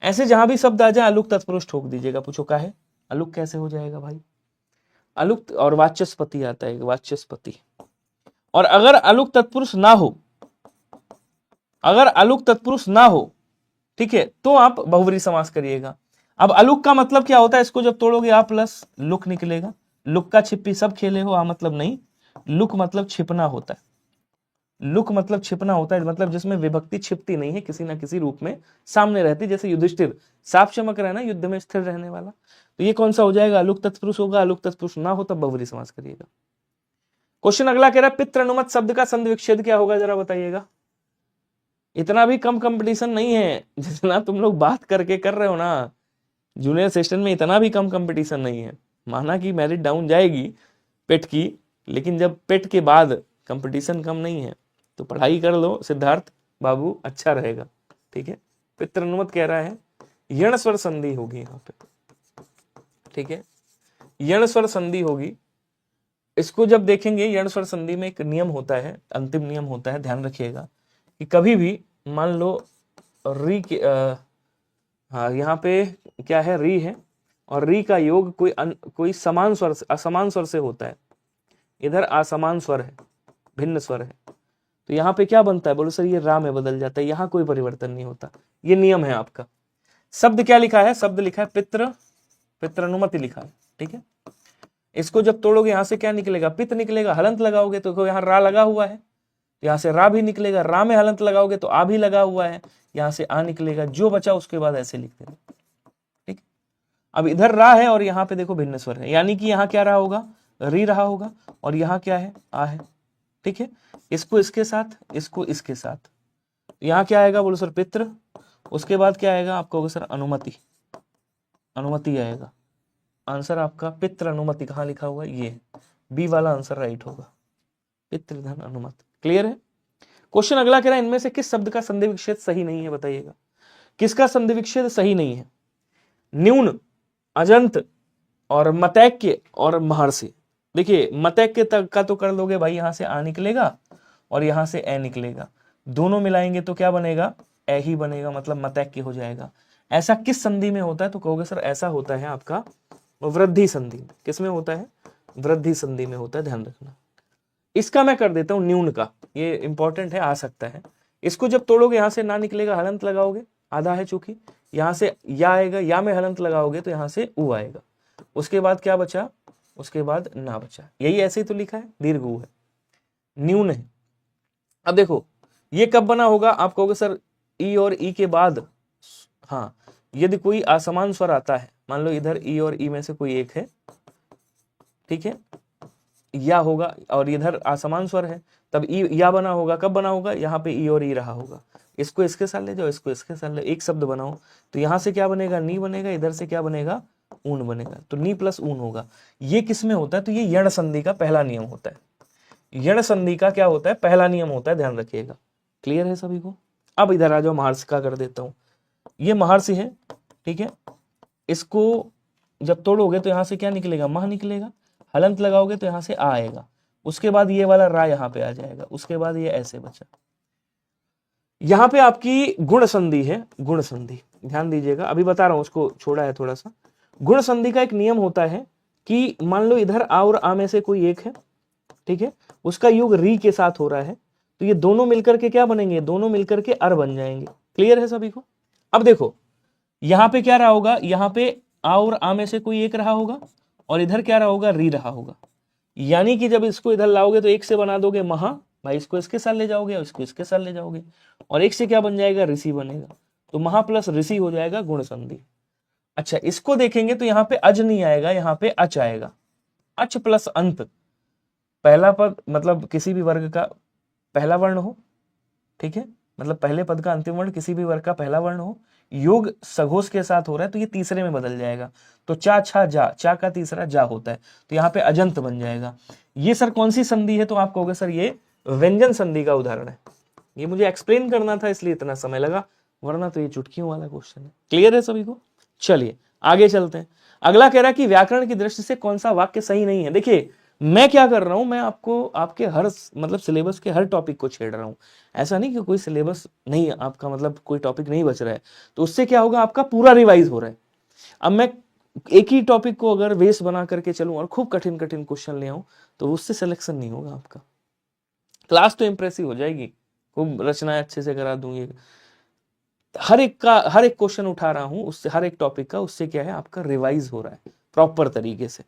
ऐसे जहां भी शब्द आ जाए अलुक तत्पुरुष ठोक दीजिएगा। पूछो का है अलुक कैसे हो जाएगा भाई? अलुक और वाचस्पति आता है, वाचस्पति। और अगर अलुक तत्पुरुष ना हो, अगर अलुक तत्पुरुष ना हो, ठीक है, तो आप बहुव्रीहि समास करिएगा। अब अलुक का मतलब क्या होता है, इसको जब तोड़ोगे आ प्लस लुक निकलेगा। लुक का छिपी सब खेले हो, आ मतलब नहीं। लुक मतलब छिपना होता है। लुक मतलब छिपना होता है, मतलब जिसमें विभक्ति छिपती नहीं है, किसी ना किसी रूप में सामने रहती, जैसे युधिष्ठिर साफ चमक रहा है ना, युद्ध में स्थिर रहने वाला। तो ये कौन सा हो जाएगा, अलुक तत्पुरुष होगा। अलुक तत्पुरुष ना हो तब बहुव्रीहि समास करिएगा। क्वेश्चन अगला कह रहा है पितृ अनुमत शब्द का संधि विच्छेद क्या होगा, जरा बताइएगा। इतना भी कम कंपटीशन नहीं है जितना तुम लोग बात करके कर रहे हो ना, जूनियर सेशन में इतना भी कम कंपटीशन नहीं है। माना कि मेरिट डाउन जाएगी पेट की, लेकिन जब पेट के बाद कंपटीशन कम नहीं है तो पढ़ाई कर लो सिद्धार्थ बाबू, अच्छा रहेगा। ठीक है, पितृ अनुमत कह रहा है यण स्वर संधि होगी यहाँ पे। ठीक है, यण स्वर संधि होगी। इसको जब देखेंगे यण स्वर संधि में एक नियम होता है, अंतिम नियम होता है, ध्यान रखिएगा कि कभी भी मान लो री के हाँ यहाँ पे क्या है, री है और री का योग कोई समान स्वर से असमान स्वर से होता है। इधर असमान स्वर है, भिन्न स्वर है, तो यहाँ पे क्या बनता है, बोलो सर ये रा में बदल जाता है। यहाँ कोई परिवर्तन नहीं होता, ये नियम है आपका। शब्द क्या लिखा है, शब्द लिखा है पितृ, पितृनुमति लिखा है। ठीक है, इसको जब तोड़ोगे यहाँ से क्या निकलेगा, पित निकलेगा। हलंत लगाओगे तो यहाँ रा लगा हुआ है, यहाँ से रा भी निकलेगा। रा में हलंत लगाओगे तो आ भी लगा हुआ है, यहाँ से आ निकलेगा। जो बचा उसके बाद ऐसे लिख देना। ठीक, अब इधर रा है और यहाँ पे देखो भिन्न स्वर है, यानी कि यहाँ क्या रहा होगा, री रहा होगा, और यहाँ क्या है, आ है। ठीक है, इसको इसके साथ, इसको इसके साथ, यहाँ क्या आएगा, बोलो सर पितृ। उसके बाद क्या आएगा, आप कहोगे सर अनुमति, अनुमति आएगा। आंसर आपका पितृ अनुमति कहाँ लिखा हुआ है, ये बी वाला आंसर राइट होगा, पितृधन अनुमति। क्लियर है। क्वेश्चन अगला कह रहा है इनमें से किस शब्द का संधि विच्छेद सही नहीं है, बताइएगा। किसका संधि विच्छेद सही नहीं है, न्यून, अजंत और मतैक्य और महर्षि। देखिए मतैक्य तक का तो कर लोगे भाई, यहां से आ निकलेगा और यहां से ए निकलेगा, दोनों मिलाएंगे तो क्या बनेगा, ए ही बनेगा, मतलब मतैक्य हो जाएगा। ऐसा किस संधि में होता है, तो कहोगे सर ऐसा होता है आपका वृद्धि संधि। किसमें होता है, वृद्धि संधि में होता है, ध्यान रखना। इसका मैं कर देता हूं न्यून का, ये इंपॉर्टेंट है, आ सकता है। इसको जब तोड़ोगे यहां से ना निकलेगा, हलंत लगाओगे, आधा है चूंकि, यहां से या आएगा, या में हलंत लगाओगे तो यहां से ऊ आएगा। उसके बाद क्या बचा, उसके बाद ना बचा, यही ऐसे ही तो लिखा है, दीर्घ ऊ है, न्यून है। अब देखो ये कब बना होगा, आप कहोगे सर ई और ई के बाद। हाँ, यदि कोई असमान स्वर आता है, मान लो इधर ई और ई में से कोई एक है, ठीक है, या होगा, और इधर असमान स्वर है, तब ई या बना होगा। कब बना होगा, यहाँ पे ई और ई रहा होगा। इसको इसके साथ ले जाओ, इसको इसके साथ ले, एक शब्द बनाओ, तो यहाँ से क्या बनेगा, नी बनेगा, इधर से क्या बनेगा, ऊन बनेगा, तो नी प्लस ऊन होगा। ये किस में होता है, तो ये यण संधि का पहला नियम होता है। यण संधि का क्या होता है, पहला नियम होता है, ध्यान रखिएगा। क्लियर है सभी को। अब इधर आ जाओ, महर्षि का कर देता हूं। ये महर्षि है, ठीक है, इसको जब तोड़ोगे तो यहां से क्या निकलेगा, मह निकलेगा, हलंत लगाओगे तो यहां से आ आएगा, उसके बाद ये वाला रा यहां पे आ जाएगा, उसके बाद ये ऐसे बचा। यहां पे आपकी गुण संधि है, गुण संधि, ध्यान दीजिएगा, अभी बता रहा हूं, उसको छोड़ा है थोड़ा सा। गुण संधि का एक नियम होता है कि मान लो इधर आ और आ में से कोई एक है, ठीक है, उसका योग री के साथ हो रहा है, तो ये दोनों मिलकर के क्या बनेंगे, दोनों मिलकर के अर बन जाएंगे। क्लियर है सभी को। अब देखो यहां पे क्या रहा होगा, यहां पे आ और आ में से कोई एक रहा होगा, और इधर क्या रहा होगा, री रहा होगा। यानी कि जब इसको इधर लाओगे तो एक से बना दोगे महा, भाई इसको इसके साथ ले जाओगे और इसको इसके साथ ले जाओगे, और एक से क्या बन जाएगा, ऋषि बनेगा, तो महा प्लस ऋषि हो जाएगा गुण संधि। अच्छा, इसको देखेंगे तो यहाँ पे अज नहीं आएगा, यहाँ पे अच आएगा, अच प्लस अंत, पहला पद मतलब किसी भी वर्ग का पहला वर्ण हो, ठीक है, मतलब पहले पद का अंतिम वर्ण किसी भी वर्ग का पहला वर्ण हो, योग सघोष के साथ हो रहा है, तो ये तीसरे में बदल जाएगा, तो चा छा जा, चा का तीसरा जा होता है, तो यहाँ पे अजंत बन जाएगा। ये सर कौन सी संधि है, तो आप कहोगे सर ये व्यंजन संधि का उदाहरण है। ये मुझे एक्सप्लेन करना था इसलिए इतना समय लगा, वरना तो ये चुटकियों वाला क्वेश्चन है। क्लियर है सभी को। चलिए आगे चलते हैं। अगला कह रहा है कि व्याकरण की दृष्टि से कौन सा वाक्य सही नहीं है। देखिए मैं क्या कर रहा हूं, मैं आपको आपके हर मतलब सिलेबस के हर टॉपिक को छेड़ रहा हूं। ऐसा नहीं कि कोई सिलेबस नहीं आपका, मतलब कोई टॉपिक नहीं बच रहा है, तो उससे क्या होगा, आपका पूरा रिवाइज हो रहा है। अब मैं एक ही टॉपिक को अगर बेस बना करके चलूं और खूब कठिन कठिन क्वेश्चन ले आऊं, तो उससे सिलेक्शन नहीं होगा आपका। क्लास तो इंप्रेसिव हो जाएगी, खूब रचनाएं अच्छे से करा दूंगी, हर एक क्वेश्चन उठा रहा हूं, उससे हर एक टॉपिक का, उससे क्या है आपका रिवाइज हो रहा है प्रॉपर तरीके से,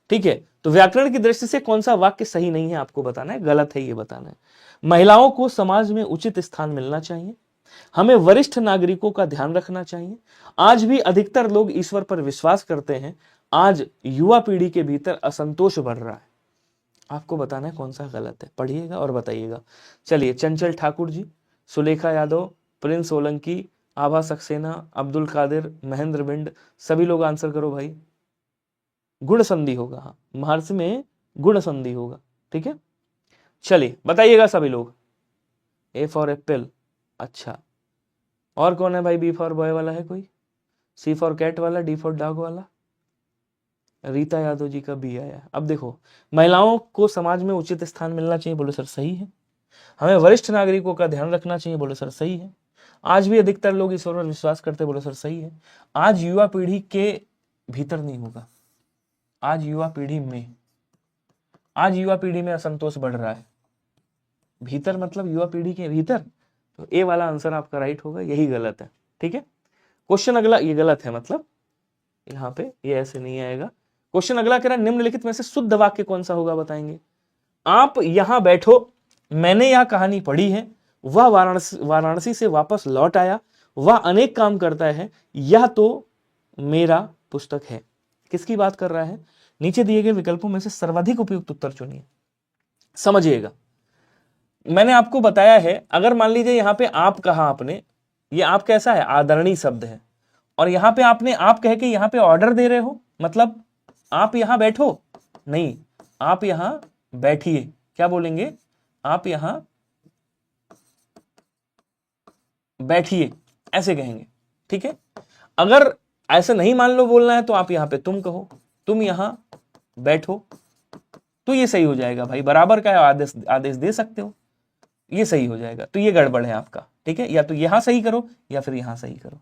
ठीक है। तो व्याकरण की दृष्टि से कौन सा वाक्य सही नहीं है आपको बताना है, गलत है ये बताना है। महिलाओं को समाज में उचित स्थान मिलना चाहिए, हमें वरिष्ठ नागरिकों का ध्यान रखना चाहिए, आज भी अधिकतर लोग ईश्वर पर विश्वास करते हैं, आज युवा पीढ़ी के भीतर असंतोष बढ़ रहा है। आपको बताना है कौन सा गलत है, पढ़िएगा और बताइएगा। चलिए, चंचल ठाकुर जी, सुलेखा यादव, प्रिंस सोलंकी, आभा सक्सेना, अब्दुल कादिर, महेंद्र बिंड, सभी लोग आंसर करो भाई। गुण संधि होगा, हाँ, महर्षि में गुण संधि होगा, ठीक है। चलिए बताइएगा सभी लोग। ए फॉर एप्पल, अच्छा, और कौन है भाई बी फॉर बॉय वाला है कोई? सी फॉर कैट वाला, डी फॉर डॉग वाला? रीता यादव जी का बी आया। अब देखो, महिलाओं को समाज में उचित स्थान मिलना चाहिए, बोले सर सही है। हमें वरिष्ठ नागरिकों का ध्यान रखना चाहिए, बोले सर सही है। आज भी अधिकतर लोग ईश्वर पर विश्वास करते, बोले सर सही है। आज युवा पीढ़ी के भीतर नहीं होगा, आज युवा पीढ़ी में असंतोष बढ़ रहा है। भीतर मतलब युवा पीढ़ी के भीतर, तो ए वाला आंसर आपका राइट होगा, यही गलत है, ठीक है। क्वेश्चन अगला, ये गलत है, मतलब यहाँ पे ये ऐसे नहीं आएगा। क्वेश्चन अगला कह रहा है, निम्नलिखित में से शुद्ध वाक्य कौन सा होगा बताएंगे। आप यहां बैठो, मैंने यह कहानी पढ़ी है, वह वाराणसी से वापस लौट आया, वह अनेक काम करता है, यह तो मेरा पुस्तक है। किसकी बात कर रहा है? नीचे दिए गए विकल्पों में से सर्वाधिक उपयुक्त उत्तर चुनिए। समझिएगा, मैंने आपको बताया है, अगर मान लीजिए यहां पे आप कहा आपने, ये आप कैसा है, आदरणीय शब्द है, और यहां पे आपने आप कह के यहां पे ऑर्डर दे रहे हो, मतलब आप यहां बैठो नहीं, आप यहां बैठिए। क्या बोलेंगे? आप यहां बैठिए, ऐसे कहेंगे, ठीक है। अगर ऐसे नहीं मान लो बोलना है, तो आप यहां पे तुम कहो, तुम यहां बैठो, तो ये सही हो जाएगा भाई। बराबर का आदेश दे सकते हो, ये सही हो जाएगा। तो ये गड़बड़ है आपका, ठीक है। या तो यहां सही करो या फिर यहां सही करो।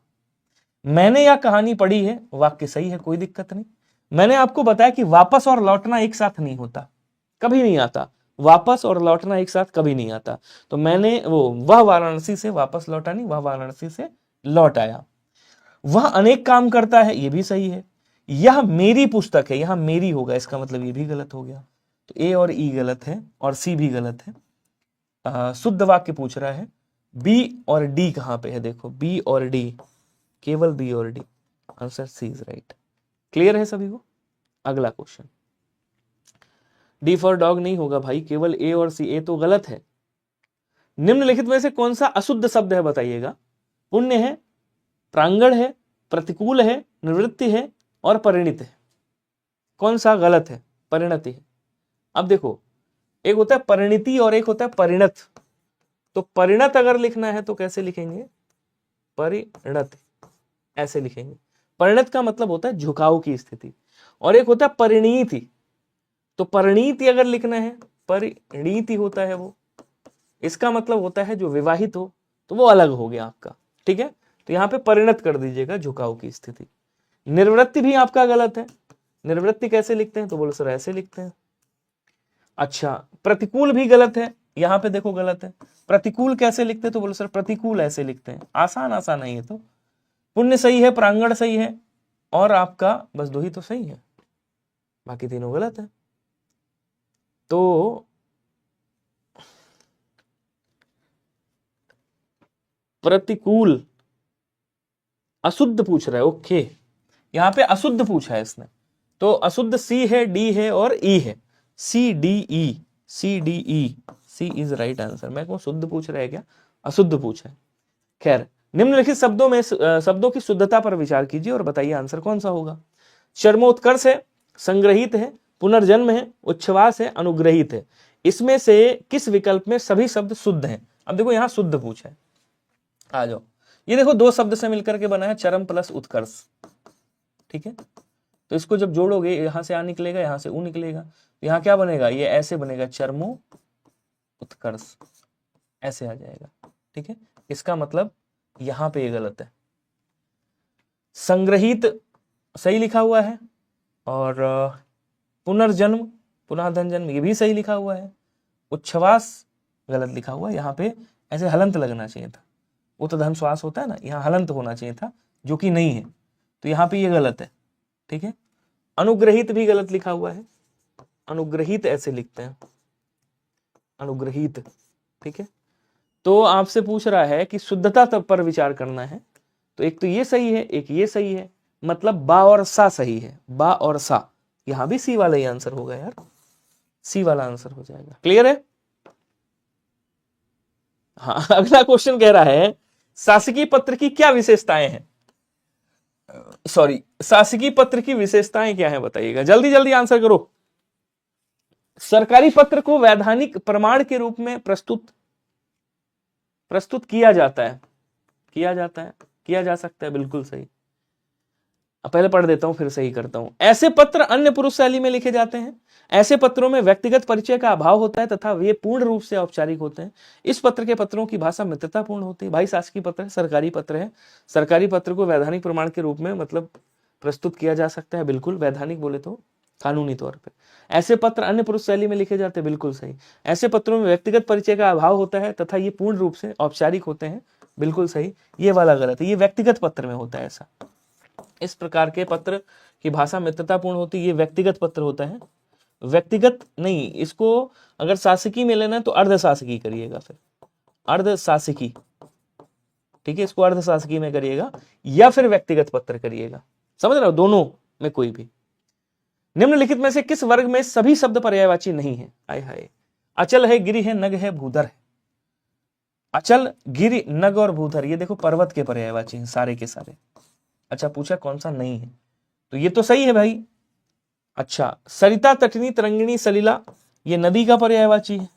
मैंने यह कहानी पढ़ी है, वाक्य सही है, कोई दिक्कत नहीं। मैंने आपको बताया कि वापस और लौटना एक साथ नहीं होता, कभी नहीं आता। वापस और लौटना एक साथ कभी नहीं आता। तो मैंने वह वाराणसी से वापस लौटा नहीं, वह वाराणसी से लौट आया। वह अनेक काम करता है, यह भी सही है। यह मेरी पुस्तक है, यहां मेरी होगा, इसका मतलब ये भी गलत हो गया। तो ए और ई गलत है और सी भी गलत है। शुद्ध वाक्य पूछ रहा है। बी और डी कहां पे है? देखो, बी और डी, केवल बी और D. Answer C is right. Clear है सभी को? अगला क्वेश्चन, डी फॉर डॉग नहीं होगा भाई, केवल ए और सी। ए तो गलत है। निम्नलिखित में से कौन सा अशुद्ध शब्द है बताइएगा। पुण्य है, प्रांगण है, प्रतिकूल है, निवृत्ति है और परिणित है। कौन सा गलत है? परिणति है। अब देखो, एक होता है परिणति और एक होता है परिणत। तो परिणत अगर लिखना है तो कैसे लिखेंगे? परिणत, ऐसे लिखेंगे। परिणत का मतलब होता है झुकाव की स्थिति, और एक होता है परिणीति। तो परिणीति अगर लिखना है, परिणीति होता है वो, इसका मतलब होता है जो विवाहित हो, तो वो अलग हो गया आपका, ठीक है। तो यहां पे परिणत कर दीजिएगा, झुकाव की स्थिति। निर्वृत्ति भी आपका गलत है। निर्वृत्ति कैसे लिखते हैं? तो बोलो सर ऐसे लिखते हैं। अच्छा, प्रतिकूल भी गलत है, यहां पे देखो गलत है। प्रतिकूल कैसे लिखते हैं? तो बोलो सर प्रतिकूल ऐसे लिखते हैं। आसान आसान है ये तो। पुण्य सही है, प्रांगण सही है, और आपका बस दो ही तो सही है, बाकी तीनों गलत है। तो प्रतिकूल अशुद्ध पूछ रहा है, ओके, यहां पे अशुद्ध पूछा है इसने। तो अशुद्ध सी है, डी है और ई है। C D E, C D E, C is right answer. मैं कहूं शुद्ध पूछ रहा है क्या? अशुद्ध पूछा है। खैर, निम्नलिखित शब्दों की शुद्धता पर विचार कीजिए और बताइए आंसर कौन सा होगा। चर्मोत्कर्ष है, संग्रहित है, पुनर्जन्म है, उच्छ्वास है, अनुग्रहित है। इसमें से किस विकल्प में सभी शब्द शुद्ध हैं? अब देखो यहां शुद्ध पूछा है, आ जाओ। ये देखो दो शब्द से मिलकर के बना है, चरम प्लस उत्कर्ष, ठीक है। तो इसको जब जोड़ोगे, यहां से आ निकलेगा, यहां से ऊ निकलेगा, तो यहां क्या बनेगा? ये ऐसे बनेगा, चरमो उत्कर्ष, ऐसे आ जाएगा, ठीक है। इसका मतलब यहां पे ये गलत है। संग्रहित सही लिखा हुआ है, और पुनर्जन्म, पुनः धन जन्म, ये भी सही लिखा हुआ है। उच्छ्वास गलत लिखा हुआ है, यहां पे ऐसे हलंत लगना चाहिए था। उतधन श्वास होता है ना, यहाँ हलंत होना चाहिए था, जो कि नहीं है, तो यहाँ पे ये गलत है। ठीक है, अनुग्रहित भी गलत लिखा हुआ है, अनुग्रहित ऐसे लिखते हैं, अनुग्रहित। ठीक है, तो आपसे पूछ रहा है कि शुद्धता तब पर विचार करना है, तो एक तो ये सही है, एक ये सही है, मतलब बा और सा सही है, बा और सा। यहां भी सी वाला ही आंसर होगा यार, सी वाला आंसर हो जाएगा। क्लियर है? हाँ, अगला क्वेश्चन कह रहा है शासकीय पत्र की क्या विशेषताएं हैं, सॉरी, शासकीय पत्र की विशेषताएं क्या है बताइएगा, जल्दी जल्दी आंसर करो। सरकारी पत्र को वैधानिक प्रमाण के रूप में प्रस्तुत किया जाता है, किया जा सकता है, बिल्कुल सही। अब पहले पढ़ देता हूं फिर सही करता हूं। ऐसे पत्र अन्य पुरुष शैली में लिखे जाते हैं। ऐसे पत्रों में व्यक्तिगत परिचय का अभाव होता है तथा वे पूर्ण रूप से औपचारिक होते हैं। इस पत्र के पत्रों की भाषा मित्रतापूर्ण होती है। भाई शासकीय पत्र है, सरकारी पत्र है, सरकारी पत्र को वैधानिक प्रमाण के रूप में मतलब प्रस्तुत किया जा सकता है, बिल्कुल। वैधानिक बोले तो कानूनी तौर पे। ऐसे पत्र अन्य पुरुष शैली में लिखे जाते हैं, बिल्कुल सही। ऐसे पत्रों में व्यक्तिगत परिचय का अभाव होता है तथा ये पूर्ण रूप से औपचारिक होते हैं, बिल्कुल सही। ये वाला गलत है, ये व्यक्तिगत पत्र में होता है ऐसा। इस प्रकार के पत्र की भाषा मित्रतापूर्ण होती है, ये व्यक्तिगत पत्र होता है, व्यक्तिगत नहीं। इसको अगर शासकीय में लेना है तो अर्ध शासकीय करिएगा, फिर अर्ध शासकीय। ठीक है, इसको अर्ध शासकीय में करिएगा या फिर व्यक्तिगत पत्र करिएगा, समझ रहे हो, दोनों में कोई भी। निम्नलिखित में से किस वर्ग में सभी शब्द पर्यायवाची नहीं है? आय हाय, अचल है, गिरि है, नग है, भूधर है। अचल, गिरि, नग और भूधर, ये देखो पर्वत के पर्यायवाची हैं सारे के सारे। अच्छा, पूछा कौन सा नहीं है, तो ये तो सही है भाई। अच्छा, सरिता, तटनी, तरंगिणी, सलिला, ये नदी का पर्यायवाची है,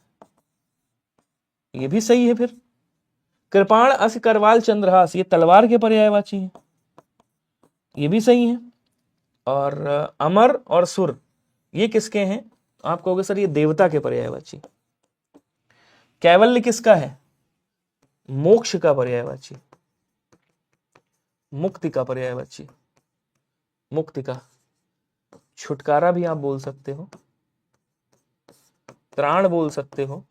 ये भी सही है। फिर कृपाण, अस, करवाल, चंद्रहास, ये तलवार के पर्यायवाची है, ये भी सही है। और अमर और सुर, ये किसके हैं? आप कहोगे सर ये देवता के पर्यायवाची। कैवल्य किसका है? मोक्ष का पर्यायवाची, मुक्ति का पर्यायवाची, मुक्ति का। छुटकारा भी आप बोल सकते हो, त्राण बोल सकते हो,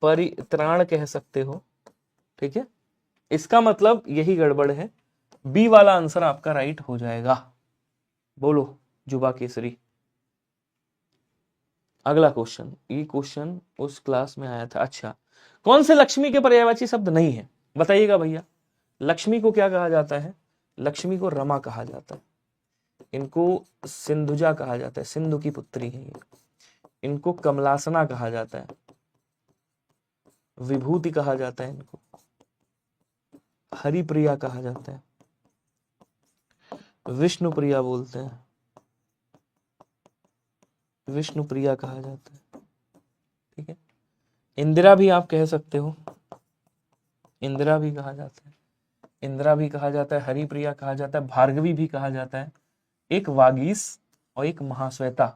परित्राण कह सकते हो। ठीक है, इसका मतलब यही गड़बड़ है, बी वाला आंसर आपका राइट हो जाएगा। बोलो जुबा केसरी। अगला क्वेश्चन, ये क्वेश्चन उस क्लास में आया था। अच्छा, कौन से लक्ष्मी के पर्यायवाची शब्द नहीं है बताइएगा भैया। लक्ष्मी को क्या कहा जाता है? लक्ष्मी को रमा कहा जाता है, इनको सिंधुजा कहा जाता है, सिंधु की पुत्री है ये। इनको कमलासना कहा जाता है, विभूति कहा जाता है, इनको हरिप्रिया कहा जाता है, विष्णु प्रिया बोलते हैं, विष्णु प्रिया कहा जाता है। ठीक है, इंदिरा भी आप कह सकते हो, इंदिरा भी कहा जाता है, इंदिरा भी कहा जाता है, हरिप्रिया कहा जाता है, भार्गवी भी कहा जाता है। एक वागीश और एक महाश्वेता,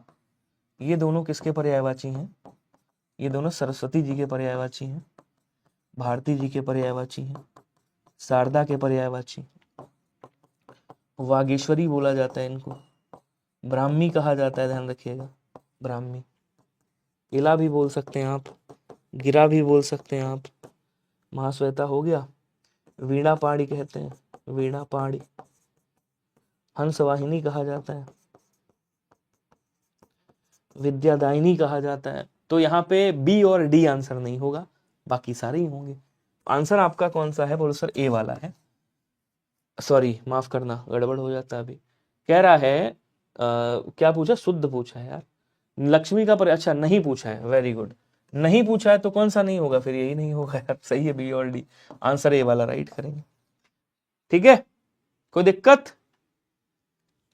ये दोनों किसके पर्यायवाची हैं? ये दोनों सरस्वती जी के पर्यायवाची हैं, भारती जी के पर्यायवाची हैं, शारदा के पर्यायवाची। वागीश्वरी बोला जाता है इनको, ब्राह्मी कहा जाता है, ध्यान रखिएगा, ब्राह्मी। इला भी बोल सकते हैं आप, गिरा भी बोल सकते हैं आप, महाश्वेता हो गया। वीणा पाणी कहते हैं, वीणा पाणी। हंसवाहिनी कहा जाता है, विद्यादायिनी कहा जाता है। तो यहाँ पे बी और डी आंसर नहीं होगा, बाकी सारे ही होंगे। आंसर आपका कौन सा है? बोलो सर ए वाला है। सॉरी, माफ करना, गड़बड़ हो जाता है अभी। कह रहा है क्या पूछा? शुद्ध पूछा है यार, लक्ष्मी का पर अच्छा नहीं पूछा है, वेरी गुड। नहीं पूछा है तो कौन सा नहीं होगा? फिर यही नहीं होगा यार, सही है, बी और डी। आंसर ए वाला राइट करेंगे। ठीक है, कोई दिक्कत?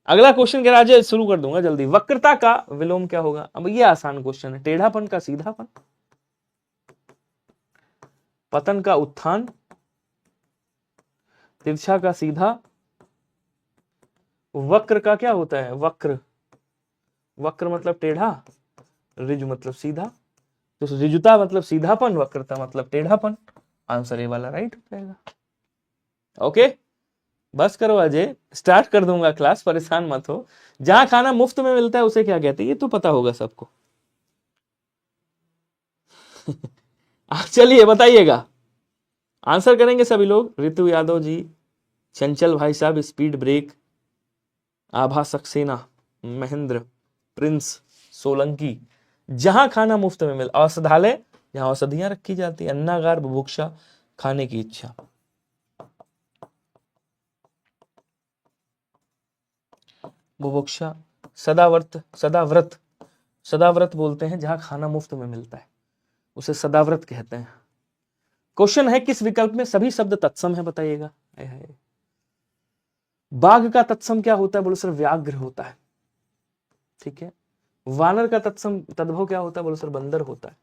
अगला क्वेश्चन कह रहा है, शुरू कर दूंगा जल्दी। वक्रता का विलोम क्या होगा? अब ये आसान क्वेश्चन है। टेढ़ापन का सीधापन, पतन का उत्थान, तिरछा का सीधा, वक्र का क्या होता है? वक्र, वक्र मतलब टेढ़ा, रिजु मतलब सीधा, तो रिजुता मतलब सीधापन, वक्रता मतलब टेढ़ापन। आंसर ए वाला राइट हो जाएगा। ओके, बस करो अजय, स्टार्ट कर दूंगा क्लास, परेशान मत हो। जहां खाना मुफ्त में मिलता है उसे क्या कहते हैं? ये तो पता होगा सबको। चलिए बताइएगा। आंसर करेंगे सभी लोग। ऋतु यादव जी, चंचल भाई साहब, स्पीड ब्रेक, आभा सक्सेना, महेंद्र, प्रिंस, सोलंकी। जहां खाना मुफ्त में मिल, औषधालय जहां औषधियां रखी जाती, अन्नागार, बुभुक्षा, खाने की इच्छा। बुभुक्षा, सदाव्रत, सदाव्रत, सदाव्रत बोलते हैं जहां खाना मुफ्त में मिलता है, उसे सदाव्रत कहते हैं। क्वेश्चन है किस विकल्प में सभी शब्द तत्सम है, बताइएगा। बाघ का तत्सम क्या होता है, बोलो सर व्याघ्र होता है। ठीक है। वानर का तत्सम तद्भव क्या होता है, बोलो सर बंदर होता है।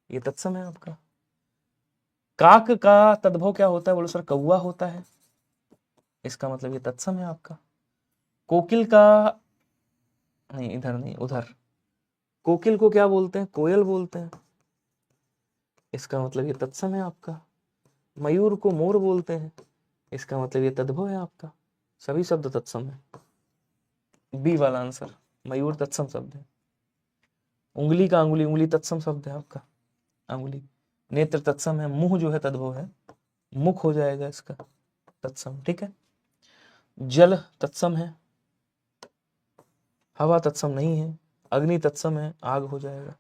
ये तत्सम है आपका। काक का तद्भव क्या होता है, बोलो सर कौवा होता है। इसका मतलब ये तत्सम है आपका। कोकिल का, नहीं इधर नहीं उधर, कोकिल को क्या बोलते हैं, कोयल बोलते हैं। इसका मतलब ये तत्सम है आपका। मयूर को मोर बोलते हैं, इसका मतलब ये तद्भव है आपका। सभी शब्द तत्सम है। बी वाला आंसर, मयूर तत्सम शब्द है। उंगली का अंगुली, उंगली तत्सम शब्द है आपका, अंगुली। नेत्र तत्सम है, मुंह जो है तद्भव है, मुख हो जाएगा इसका तत्सम। ठीक है। जल तत्सम है, हवा तत्सम नहीं है। अग्नि तत्सम है, आग हो जाएगा।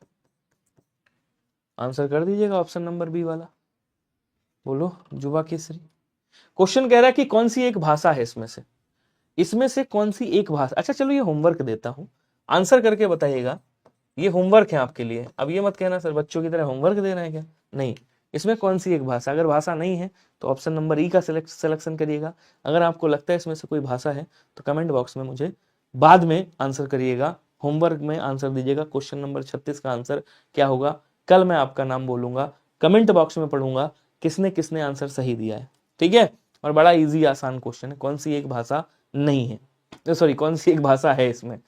आंसर कर दीजिएगा ऑप्शन नंबर बी वाला। बोलो जुबा केसरी। क्वेश्चन कह रहा है कि कौन सी एक भाषा है इसमें से कौन सी एक भाषा। अच्छा चलो ये होमवर्क देता हूं, आंसर करके बताइएगा। ये होमवर्क है आपके लिए। अब ये मत कहना सर बच्चों की तरह होमवर्क दे रहे हैं क्या, नहीं। इसमें कौन सी एक भाषा, अगर भाषा नहीं है तो ऑप्शन नंबर ई का सिलेक्शन करिएगा। अगर आपको लगता है इसमें से कोई भाषा है तो कमेंट बॉक्स में मुझे बाद में आंसर करिएगा, होमवर्क में आंसर दीजिएगा। क्वेश्चन नंबर 36 का आंसर क्या होगा, कल मैं आपका नाम बोलूंगा, कमेंट बॉक्स में पढ़ूंगा किसने किसने आंसर सही दिया है। ठीक है। और बड़ा इजी आसान क्वेश्चन है, कौन सी एक भाषा नहीं है, सॉरी कौन सी एक भाषा है इसमें।